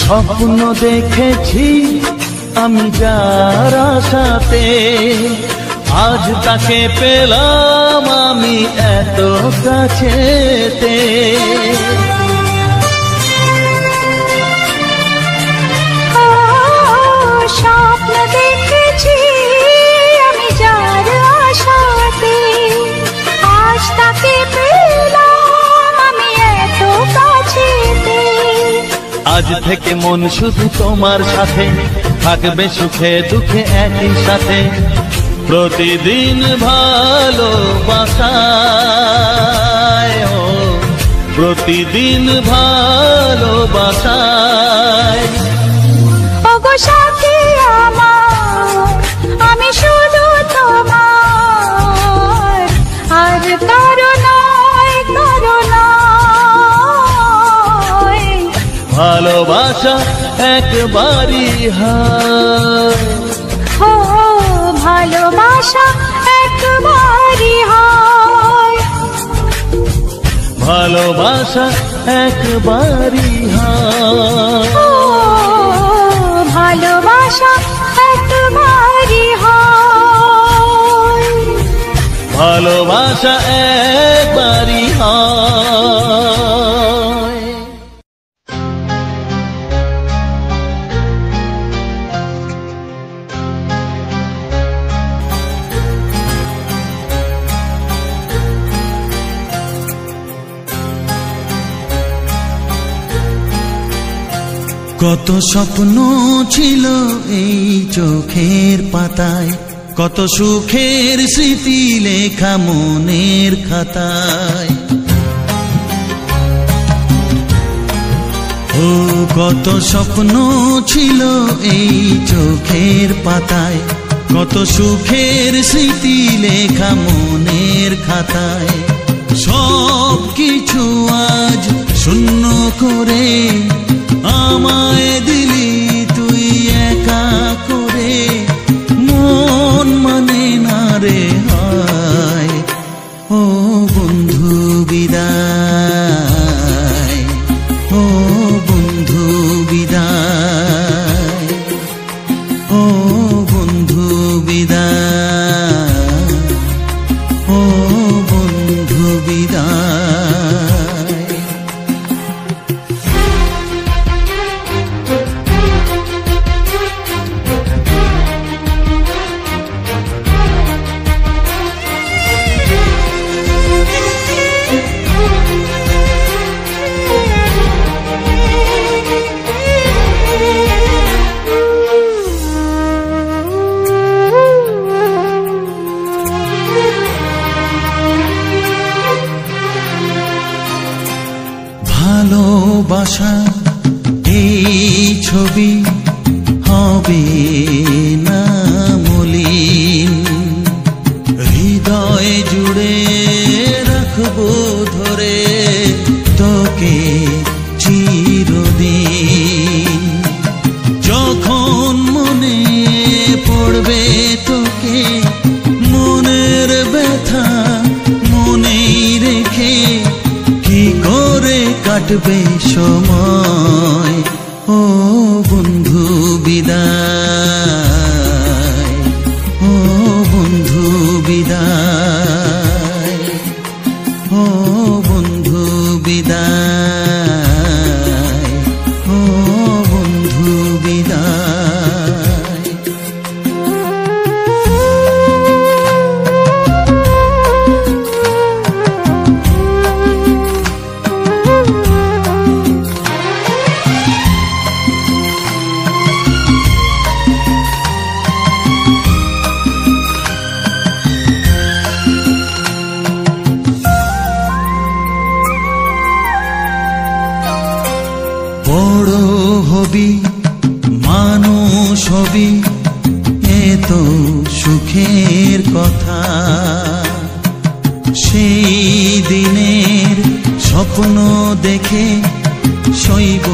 স্বপ্ন দেখেছি আমি যার আশাতে, আজ তাকে পেলাম আমি এত কাছেতে। স্বপ্ন দেখেছি আমি যার আশাতে, আজ তাকে পেলাম আমি এত কাছেতে। আজ থেকে মন শুধু তোমার সাথে, থাকবে সুখে দুঃখে একই সাথে। প্রতিদিন ভালোবাসায়, প্রতিদিন ভালোবাসায়। ওগো সাথী আমার, আমি শুধু তোমার, আর কারো নয়, কারো নয়। ভালোবাসা একবারই হয়। ও ভালোবাসা একবারই হয়। ভালোবাসা একবারই হয়। ও ভালোবাসা একবারই হয়। ভালোবাসা একবারই হয়। কত স্বপ্ন ছিল এই চোখের পাতায়, কত সুখের স্মৃতি লেখা মনের খাতায়। কত স্বপ্ন ছিল এই চোখের পাতায়, কত সুখের স্মৃতি লেখা মনের খাতায়। সব কিছু আজ শূন্য করে আমায় দিলি তুই একা করে, মন মানে না রে হয়। ও বন্ধু বিদায়, ও বন্ধু বিদায়, ও বন্ধু বিদায়, ও বন্ধু বিদায়। ভালোবাসা এই ছবি হবে না মলিন, হৃদয় জুড়ে রাখবো ধরে তোকে চিরদিন। যখন মনে পড়বে তোকে মনের ব্যথা মনেই রেখে, কি করে কাটবে সময়। ও বন্ধু বিদায়, ও বন্ধু বিদায়, ও বন্ধু বিদায়, ও বন্ধু বিদায়। বড় হবি মানুষ হবি এত সুখের কথা, সেই দিনের স্বপ্ন দেখে সইব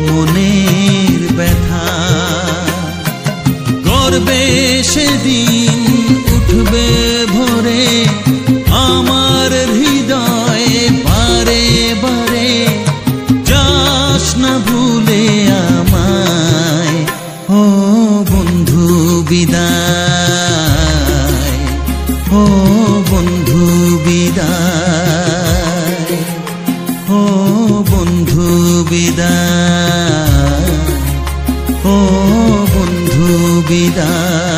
মনের ব্যথা। গর্বে সেদিন উঠবে ভরে আমার হৃদয় বারে বারে, যাস না ভুলে আমায়। ও বন্ধু বিদায়, ও বন্ধু বিদায়, ও বন্ধু বিদায়, ও বন্ধু বিদায়।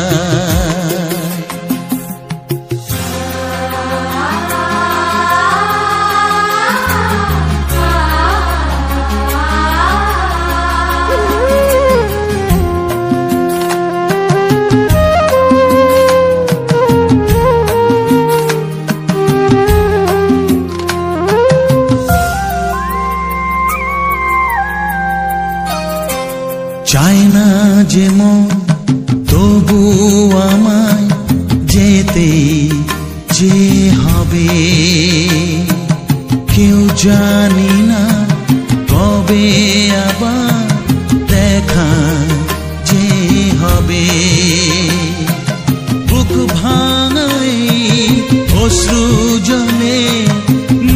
চায় না যে মন তবু আমায় যেতে যে হবে, কেউ জানি না কবে আবার দেখা যে হবে। বুক ভাঙাই অশ্রু জলে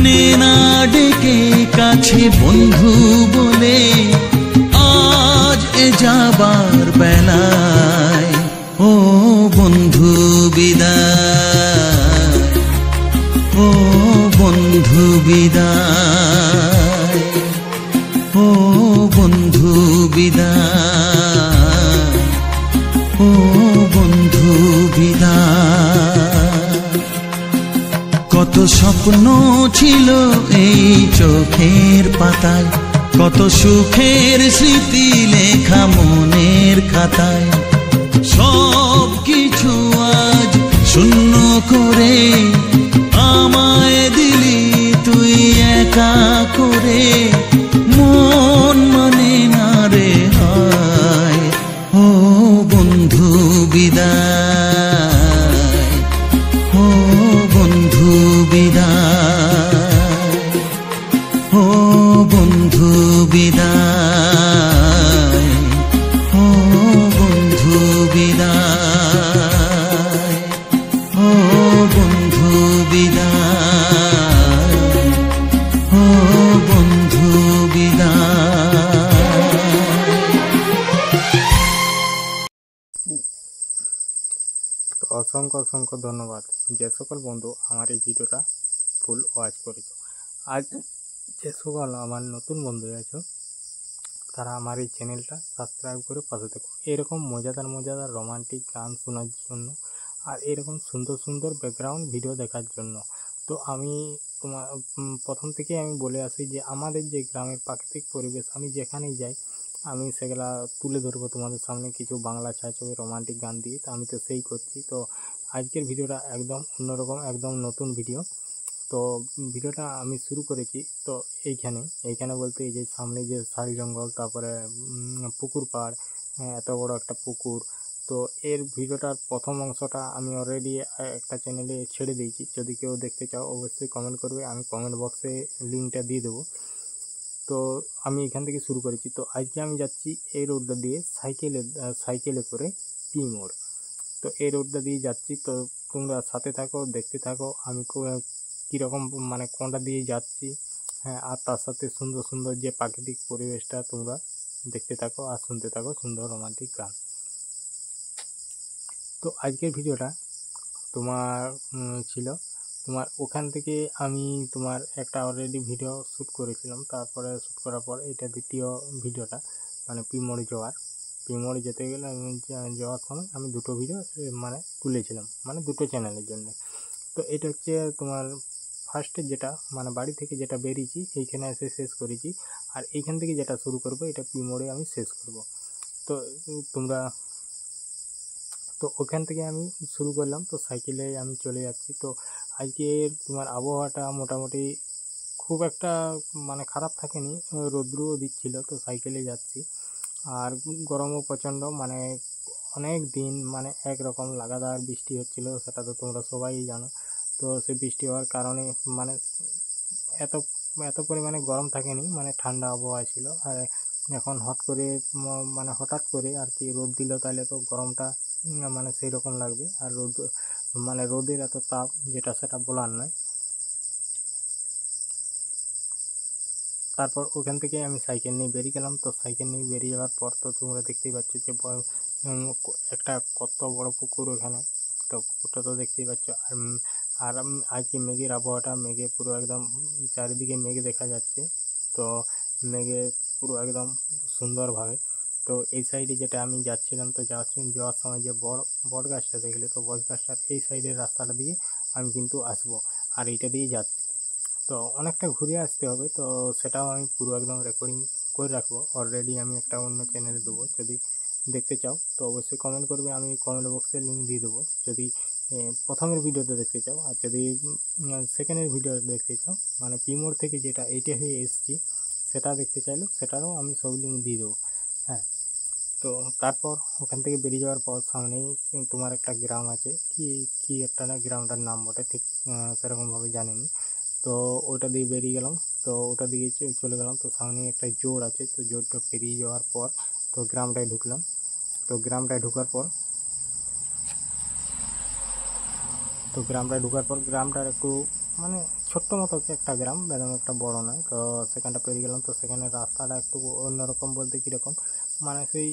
নে না ডেকে কাছে বন্ধু বলে, আজ এ যাবার বেলায়। ও বন্ধু বিদায়, ও বন্ধু বিদায়, ও বন্ধু বিদায়, ও বন্ধু বিদায়। কত স্বপ্ন ছিল এই চোখের পাতায়, কত সুখের স্মৃতি লেখা মনের খাতায়। সব কিছু আজ শূন্য করে আমায় দিলি তুই একা করে, মন মানে বন্ধু বিদায়, ও বন্ধু বিদায়। তো অসংখ্য অসংখ্য ধন্যবাদ যে সকল বন্ধু আমার এই ভিডিওটা ফুল ওয়াচ করেছো। আজ যে সকল আমার নতুন বন্ধু আছো তারা আমার এই চ্যানেলটা সাবস্ক্রাইব করে পাশে থেকো, এরকম মজাদার মজাদার রোমান্টিক গান শোনার জন্য আর এরকম সুন্দর সুন্দর ব্যাকগ্রাউন্ড ভিডিও দেখার জন্য। তো আমি তোমার প্রথম থেকে আমি বলে আসি যে আমাদের যে গ্রামের প্রাকৃতিক পরিবেশ আমি যেখানেই যাই আমি সেগুলা তুলে ধরবো তোমাদের সামনে কিছু বাংলা ছায়াছবি রোমান্টিক গান দিয়ে। তো আমি তো সেই করছি। তো আজকের ভিডিওটা একদম অন্যরকম, একদম নতুন ভিডিও। তো ভিডিওটা আমি শুরু করেছি তো এইখানে বলতে এই যে সামনে যে শাল জঙ্গল, তারপরে পুকুর পাড়, এত বড় একটা পুকুর। তো এর ভিডিওটার প্রথম অংশটা আমি অলরেডি একটা চ্যানেলে ছেড়ে দিয়েছি, যদি কেউ দেখতে চাও অবশ্যই কমেন্ট করবে, আমি কমেন্ট বক্সে লিঙ্কটা দিয়ে দেবো। তো আমি এখান থেকে শুরু করেছি। তো আজকে আমি যাচ্ছি এই রোডটা দিয়ে সাইকেলে করে পি মোড়। তো এই রোডটা দিয়ে যাচ্ছি, তো তোমরা সাথে থাকো, দেখতে থাকো আমি কীরকম মানে কোনটা দিয়ে যাচ্ছি। হ্যাঁ, আর তার সাথে সুন্দর সুন্দর যে প্রাকৃতিক পরিবেশটা তোমরা দেখতে থাকো আর শুনতে থাকো সুন্দর রোমান্টিক গান। তো আজকের ভিডিওটা তোমার ছিল তোমার ওখান থেকে আমি তোমার একটা অলরেডি ভিডিও শ্যুট করেছিলাম, তারপরে শ্যুট করার পর এটা দ্বিতীয় ভিডিওটা মানে পিমোড়ে যেতে গেলে আমি যাওয়ার সময় আমি দুটো ভিডিও মানে তুলেছিলাম, মানে দুটো চ্যানেলের জন্য। তো এটা হচ্ছে তোমার ফার্স্টে যেটা মানে বাড়ি থেকে যেটা বেরিয়েছি এইখানে এসে শেষ করেছি, আর এইখান থেকে যেটা শুরু করব এটা পিমোড়ে আমি শেষ করব। তো তোমরা তো ওখান থেকে আমি শুরু করলাম, তো সাইকেলে আমি চলে যাচ্ছি। তো আজকের তোমার আবহাওয়াটা মোটামুটি খুব একটা মানে খারাপ থাকেনি, রৌদ্রও দিচ্ছিল। তো সাইকেলে যাচ্ছি আর গরমও প্রচণ্ড, মানে অনেক দিন মানে একরকম লাগাতার বৃষ্টি হচ্ছিল, সেটা তো তোমরা সবাই জানো। তো সেই বৃষ্টি হওয়ার কারণে মানে এত এত পরিমাণে গরম থাকেনি, মানে ঠান্ডা আবহাওয়া ছিল। আর এখন হঠাৎ করে আর কি রোদ দিল, তাহলে তো গরমটা মানে সেই রকম লাগবে। আর রোদের এত তাপ যেটা সেটা বলার নয়। তারপর ওখান থেকে আমি সাইকেল নিয়ে বেরিয়ে গেলাম। তো সাইকেল নিয়ে বেরিয়ে যাওয়ার পর তো তোমরা দেখতেই পাচ্ছ যে একটা কত বড় পুকুর ওখানে। তো পুকুরটা তো দেখতেই পাচ্ছ। আর আজকে মেঘের আবহাওয়াটা, মেঘে পুরো একদম চারিদিকে মেঘ দেখা যাচ্ছে। তো মেঘে পুরো একদম সুন্দরভাবে। তো এই সাইডে যেটা আমি যাচ্ছিলাম, তো যাওয়ার সময় যে বট গাছটা দেখলে, তো বট গাছটার এই সাইডের রাস্তাটা দিয়ে আমি কিন্তু আসবো, আর এইটা দিয়ে যাচ্ছি। তো অনেকটা ঘুরে আসতে হবে, তো সেটাও আমি পুরো একদম রেকর্ডিং করে রাখবো। অলরেডি আমি একটা অন্য চ্যানেলে দেবো, যদি দেখতে চাও তো অবশ্যই কমেন্ট করবে, আমি কমেন্ট বক্সে লিঙ্ক দিয়ে দেবো যদি প্রথমের ভিডিওটা দেখতে চাও। আর যদি সেকেন্ডের ভিডিওটা দেখতে চাও, মানে পিমোড় থেকে যেটা এইটা হয়ে এসেছি সেটা দেখতে চাইলেও সেটারও আমি সব লিঙ্ক দিয়ে দেবো। হ্যাঁ, তো তারপর ওখান থেকে বেরিয়ে যাওয়ার পর সামনেই তোমার একটা গ্রাম আছে, কি একটা না গ্রামটার নাম বটে, ঠিক সেরকমভাবে জানিনি। তো ওটা দিয়ে বেরিয়ে গেলাম, তো ওটা দিকে চলে গেলাম। তো সামনে একটা জোর আছে, তো জোরটা পেরিয়ে যাওয়ার পর তো গ্রামটায় ঢুকলাম। তো গ্রামটায় ঢোকার পর গ্রামটার একটু মানে ছোট্ট মতো একটা গ্রাম, একদম একটা বড় নয়। তো সেখানটা পেরিয়ে গেলাম। তো সেখানে রাস্তাটা একটু অন্যরকম, বলতে কীরকম মানে সেই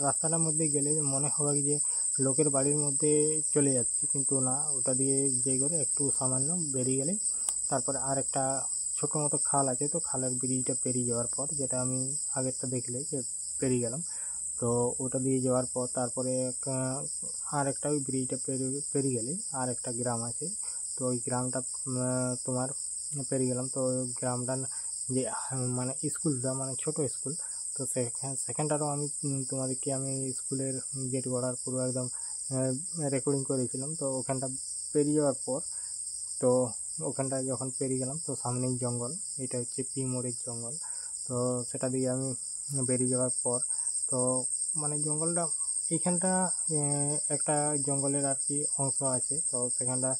রাস্তাটার মধ্যে গেলে মনে হবে যে লোকের বাড়ির মধ্যে চলে যাচ্ছি, কিন্তু না, ওটা দিয়ে যে করে একটু সামান্য বেরিয়ে গেলে তারপরে আর একটা ছোটো মতো খাল আছে। তো খালের ব্রিজটা পেরিয়ে যাওয়ার পর, যেটা আমি আগেরটা দেখলে যে পেরিয়ে গেলাম, তো ওটা দিয়ে যাওয়ার পর তারপরে আর একটা ওই ব্রিজটা পেরিয়ে গেলে আর একটা গ্রাম আছে। তো ওই গ্রামটা তোমার পেরিয়ে গেলাম। তো গ্রামটা যে মানে স্কুলটা মানে ছোট স্কুল, তো সেখানটারও আমি তোমাদেরকে আমি স্কুলের গেট গড়ার পুরো একদম রেকর্ডিং করেছিলাম। তো ওখানটা পেরিয়ে যাওয়ার পর তো ওখানটা যখন পেরিয়ে গেলাম, তো সামনেই জঙ্গল, এটা হচ্ছে পিমোড়ের জঙ্গল। তো সেটা দিয়ে আমি বেরিয়ে যাওয়ার পর তো মানে জঙ্গলটা এইখানটা একটা জঙ্গলের আর কি অংশ আছে। তো সেখানটা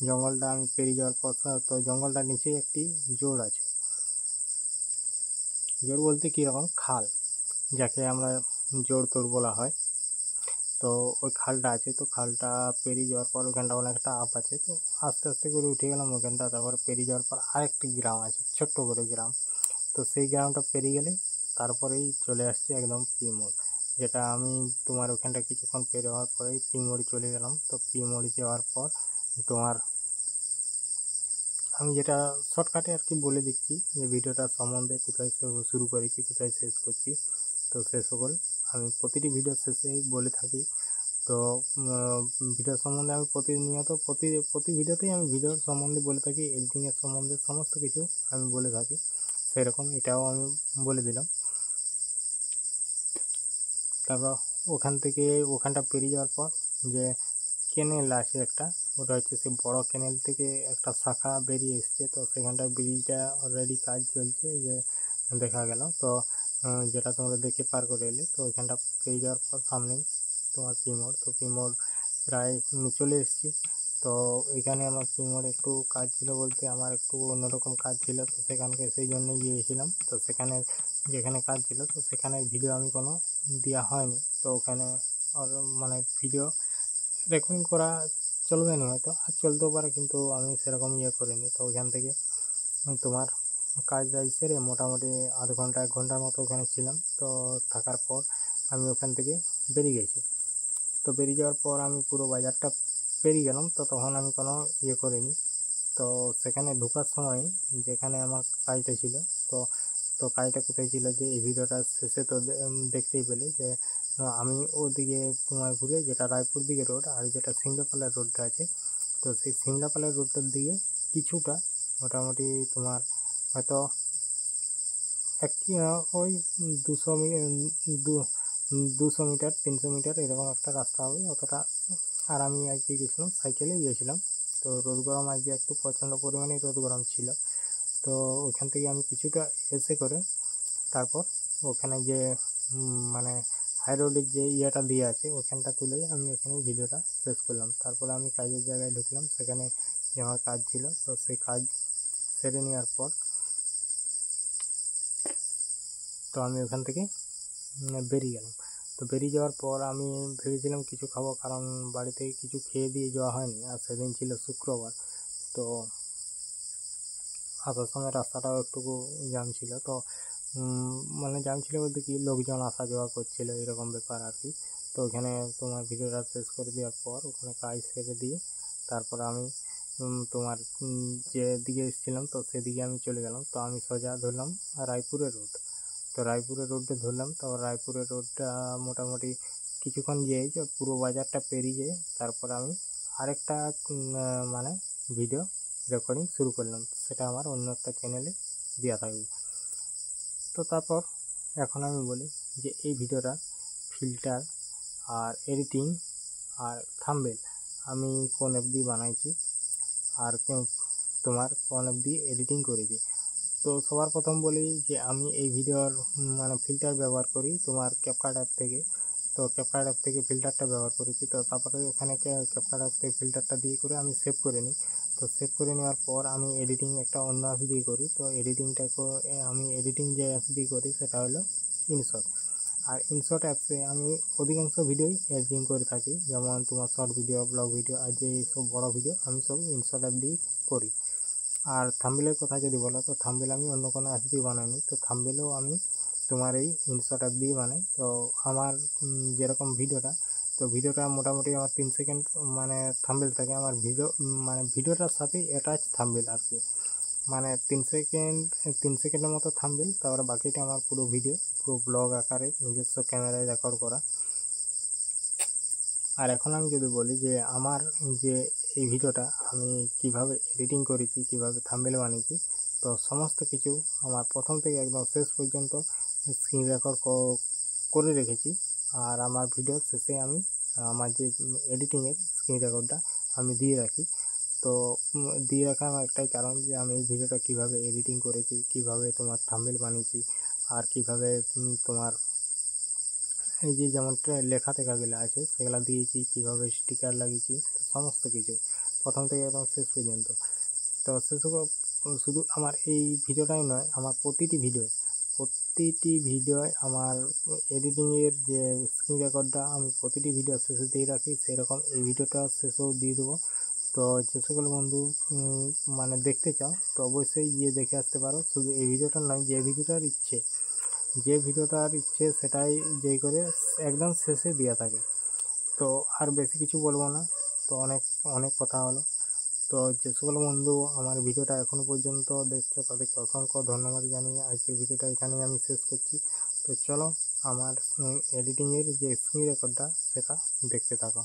জঙ্গলটা আমি পেরিয়ে যাওয়ার পর তো জঙ্গলটার নিচে একটি জোর আছে। জোর বলতে কীরকম খাল, যাকে আমরা জোর তোর বলা হয়। তো তো ওই খালটা আছে, তো খালটা পেরিয়ে যাওয়ার পর ওখানটা অনেকটা আপ আছে, তো আস্তে আস্তে করে উঠে গেলাম ওখানটা। তারপর পেরিয়ে যাওয়ার পর আরেকটি গ্রাম আছে, ছোট্ট করে গ্রাম। তো সেই গ্রামটা পেরিয়ে গেলে তারপরেই চলে আসছে একদম পি মোড়, যেটা আমি তোমার ওখানটা কিছুক্ষণ পেরিয়ে হওয়ার পরেই পি মোড়ে চলে গেলাম। তো পি মোড়ে যাওয়ার পর তোমার আমি যেটা শর্টকাটে আর কি বলে দিচ্ছি যে ভিডিওটার সম্বন্ধে কোথায় শুরু করেছি, কোথায় শেষ করছি। তো সে সকল আমি প্রতিটি ভিডিও শেষেই বলে থাকি। তো ভিডিও সম্বন্ধে আমি প্রতিনিয়ত প্রতি ভিডিওতেই আমি ভিডিওর সম্বন্ধে বলে থাকি, এডিটিংয়ের সম্বন্ধে সমস্ত কিছু আমি বলে থাকি। সেরকম এটাও আমি বলে দিলাম। তারপর ওখানটা পেরিয়ে যাওয়ার পর যে কেনেল আছে একটা, ওটা হচ্ছে সেই বড় কেনেল থেকে একটা শাখা বেরিয়ে এসছে। তো সেখানটা ব্রিজটা অলরেডি কাজ চলছে যে দেখা গেল। তো যেটা তোমরা দেখে পার করে এলে। তো ওইখানটা পেরিয়ে যাওয়ার পর সামনেই তোমার পি মোড়। তো পি মোড় প্রায় চলে এসেছি। তো এখানে আমার পি মোড়ে একটু কাজ ছিল, বলতে আমার একটু অন্যরকম কাজ ছিল, তো সেখানকে সেই জন্যই গিয়েছিলাম। তো সেখানে যেখানে কাজ ছিল, তো সেখানের ভিডিও আমি কোনো দেওয়া হয়নি। তো ওখানে মানে ভিডিও রেকর্ডিং করা চলবে না হয়তো, আর চলতেও পারে, কিন্তু আমি সেরকম করিনি। তো ওইখান থেকে তোমার কাজ সেরে মোটামুটি আধ ঘন্টা 1 ঘন্টার মতো ওখানে ছিলাম। তো থাকার পর আমি ওখান থেকে বেরিয়ে গেছি। তো বেরিয়ে যাওয়ার পর আমি পুরো বাজারটা পেরিয়ে গেলাম। তো তখন আমি কোনো করিনি। তো সেখানে ঢোকার সময় যেখানে আমার কাজটা ছিল, তো তো কাজটা কোথায় ছিল যে এই ভিডিওটা শেষে তো দেখতেই পেলে যে আমি ওদিকে তোমার ঘুরে, যেটা রায়পুর দিকে রোড আর যেটা সিমলাপালের রোডটা আছে, তো সেই সিমলাপালের রোডটার দিকে কিছুটা মোটামুটি তোমার হয়তো ওই 200 মিটার 300 মিটার এরকম একটা রাস্তা হবে অতটা। আর আমি আজকে গেছিলাম সাইকেলে গিয়েছিলাম। তো রোদ গরম আজকে একটু প্রচণ্ড পরিমাণে রোদ গরম ছিল। তো ওখান থেকে আমি কিছুটা এসে করে তারপর ওখানে যে মানে হাই রোডের যে ইয়েটা দিয়ে আছে ওখানটা তুলে আমি ওখানে ভিডিওটা শেষ করলাম। তারপরে আমি কাজের জায়গায় ঢুকলাম, সেখানে যে আমার কাজ ছিল, তো সেই কাজ সেরে নেওয়ার পর তো আমি ওখান থেকে বেরিয়ে গেলাম। তো বেরিয়ে যাওয়ার পর আমি ভেবেছিলাম কিছু খাবো, কারণ বাড়ি থেকে কিছু খেয়ে দিয়ে যাওয়া হয়নি, আর সেদিন ছিল শুক্রবার। তো আসার সময় রাস্তাটাও একটু জ্যাম ছিল। তো মানে জ্যাম ছিল বলতে কি, লোকজন আসা যাওয়া করছিল এরকম ব্যাপার আর কি। তো ওখানে তোমার ভিডিওটা শেষ করে দেওয়ার পর ওখানে কাজ সেরে দিয়ে তারপর আমি তোমার যেদিকে এসেছিলাম তো সেদিকে আমি চলে গেলাম। তো আমি সোজা ধরলাম রায়পুরের রোড। তো রায়পুরের রোডটা ধরলাম। তো রায়পুরের রোডটা মোটামুটি কিছুক্ষণ যেয়ে পুরো বাজারটা পেরিয়ে তারপর আমি আরেকটা মানে ভিডিও রেকর্ডিং শুরু করলাম, সেটা আমার অন্য একটা চ্যানেলে দেওয়া থাকবে। তো তারপর এখন আমি বলি যে এই ভিডিওটা ফিল্টার আর এডিটিং আর থাম্বনেল আমি কোন অ্যাপ দিয়ে বানাইছি আর তোমার কোন অ্যাপ দিয়ে এডিটিং করেছি। তো সবার প্রথম বলি যে আমি এই ভিডিওর মানে ফিল্টার ব্যবহার করি তোমার ক্যাপকাট অ্যাপ থেকে। তো ক্যাপকাট অ্যাপ থেকে ফিল্টারটা ব্যবহার করেছি। তো তারপরে ওখানে ক্যাপকাট অ্যাপ থেকে ফিল্টারটা দিয়ে করে আমি সেভ করে নিই। তো সেভ করে নেওয়ার পর আমি এডিটিং একটা অন্য অ্যাপ দিয়ে করি। তো আমি এডিটিং যে অ্যাপ দিয়ে করি সেটা হলো ইনশট। আর ইনশট অ্যাপসে আমি অধিকাংশ ভিডিওই এডিটিং করে থাকি, যেমন তোমার শর্ট ভিডিও, ব্লগ ভিডিও আর যে সব বড় ভিডিও আমি সব ইনশট অ্যাপ দিয়েই করি। আর থাম্বনেলের কথা যদি বলো, তো থাম্বনেল আমি অন্য কোনো অ্যাপ দিয়ে বানাইনি। তো থাম্বনেলও আমি তোমার এই ইনশট অ্যাপ দিয়ে বানাই। তো আমার যেরকম ভিডিওটা মোটামুটি আমার 3 সেকেন্ড মানে থাম্বনেল থাকে আমার মানে ভিডিওটার সাথে অ্যাটাচ থাম্বনেল আর কি, মানে 3 সেকেন্ডের মতো থাম্বনেল, তারপরে বাকিটা আমার পুরো ভিডিও, পুরো ব্লগ আকারে নিজস্ব ক্যামেরায় রেকর্ড করা। আর এখন আমি যদি বলি যে আমার যে এই ভিডিওটা আমি কিভাবে এডিটিং করেছি, কিভাবে থাম্বনেল বানিয়েছি, তো সমস্ত কিছু আমার প্রথম থেকে একদম শেষ পর্যন্ত স্ক্রিন রেকর্ড করে রেখেছি। আর আমার ভিডিওর শেষে আমি আমার যে এডিটিংয়ের স্ক্রিন রেকর্ডটা আমি দিয়ে রাখি। তো দিয়ে রাখার আমার একটাই কারণ যে আমি এই ভিডিওটা কিভাবে এডিটিং করেছি, কিভাবে তোমার থাম্বনেল বানিয়েছি, আর কিভাবে তোমার এই যে যেমন লেখা টেখাগুলো আছে সেগুলো দিয়েছি, কীভাবে স্টিকার লাগিয়েছি, সমস্ত কিছু প্রথম থেকে একদম শেষ পর্যন্ত। তো শুধু আমার এই ভিডিওটাই নয়, আমার প্রতিটি প্রতিটি ভিডিও আমার এডিটিংয়ের যে স্ক্রিন রেকর্ডটা আমি প্রতিটি ভিডিও শেষে দিয়ে রাখি, সেরকম এই ভিডিওটা শেষেও দিয়ে দেবো। তো যে সকল বন্ধু মানে দেখতে চাও তো অবশ্যই গিয়ে দেখে আসতে পারো। শুধু এই ভিডিওটার নয়, যে ভিডিওটার ইচ্ছে সেটাই যেই করে একদম শেষে দেওয়া থাকে। তো আর বেশি কিছু বলবো না, তো অনেক কথা হলো। তো যে সকল বন্ধু আমার ভিডিওটা এখনও পর্যন্ত দেখছো তাদেরকে অসংখ্য ধন্যবাদ জানিয়ে আজকের ভিডিওটা এখানেই আমি শেষ করছি। তো চলো আমার এডিটিংয়ের যে স্ক্রিন রেকর্ডটা সেটা দেখতে থাকো।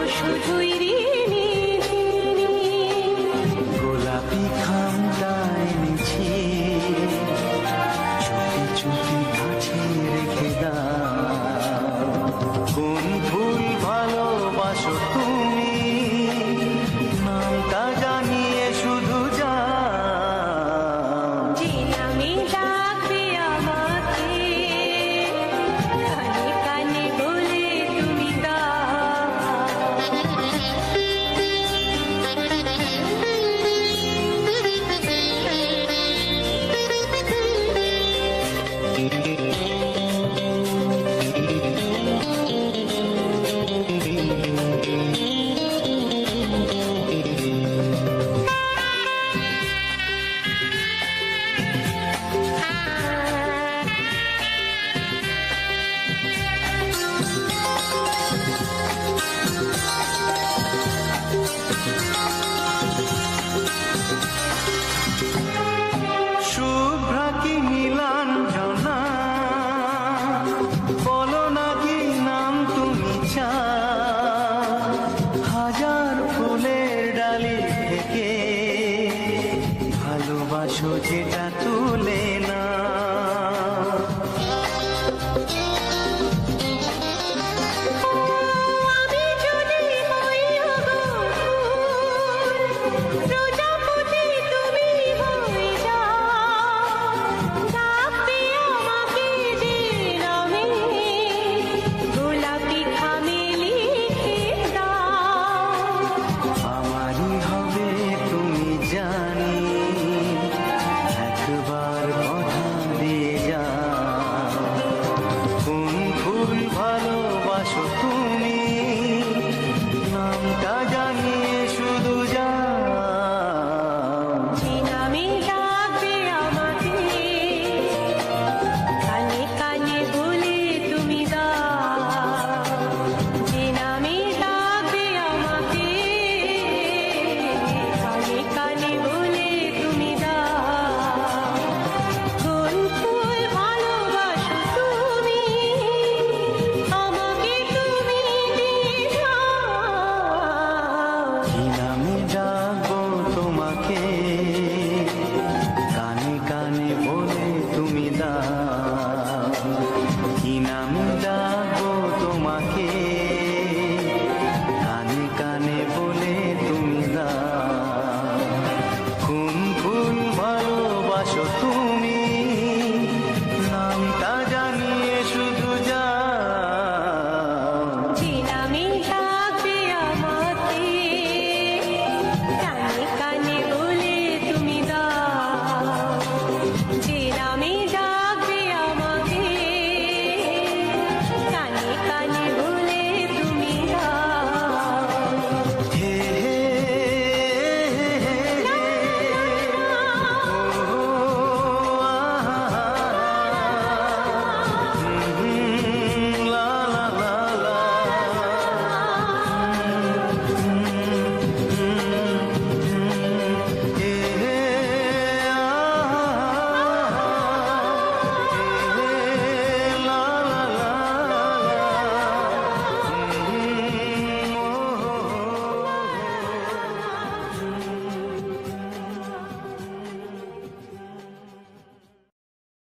শুধুই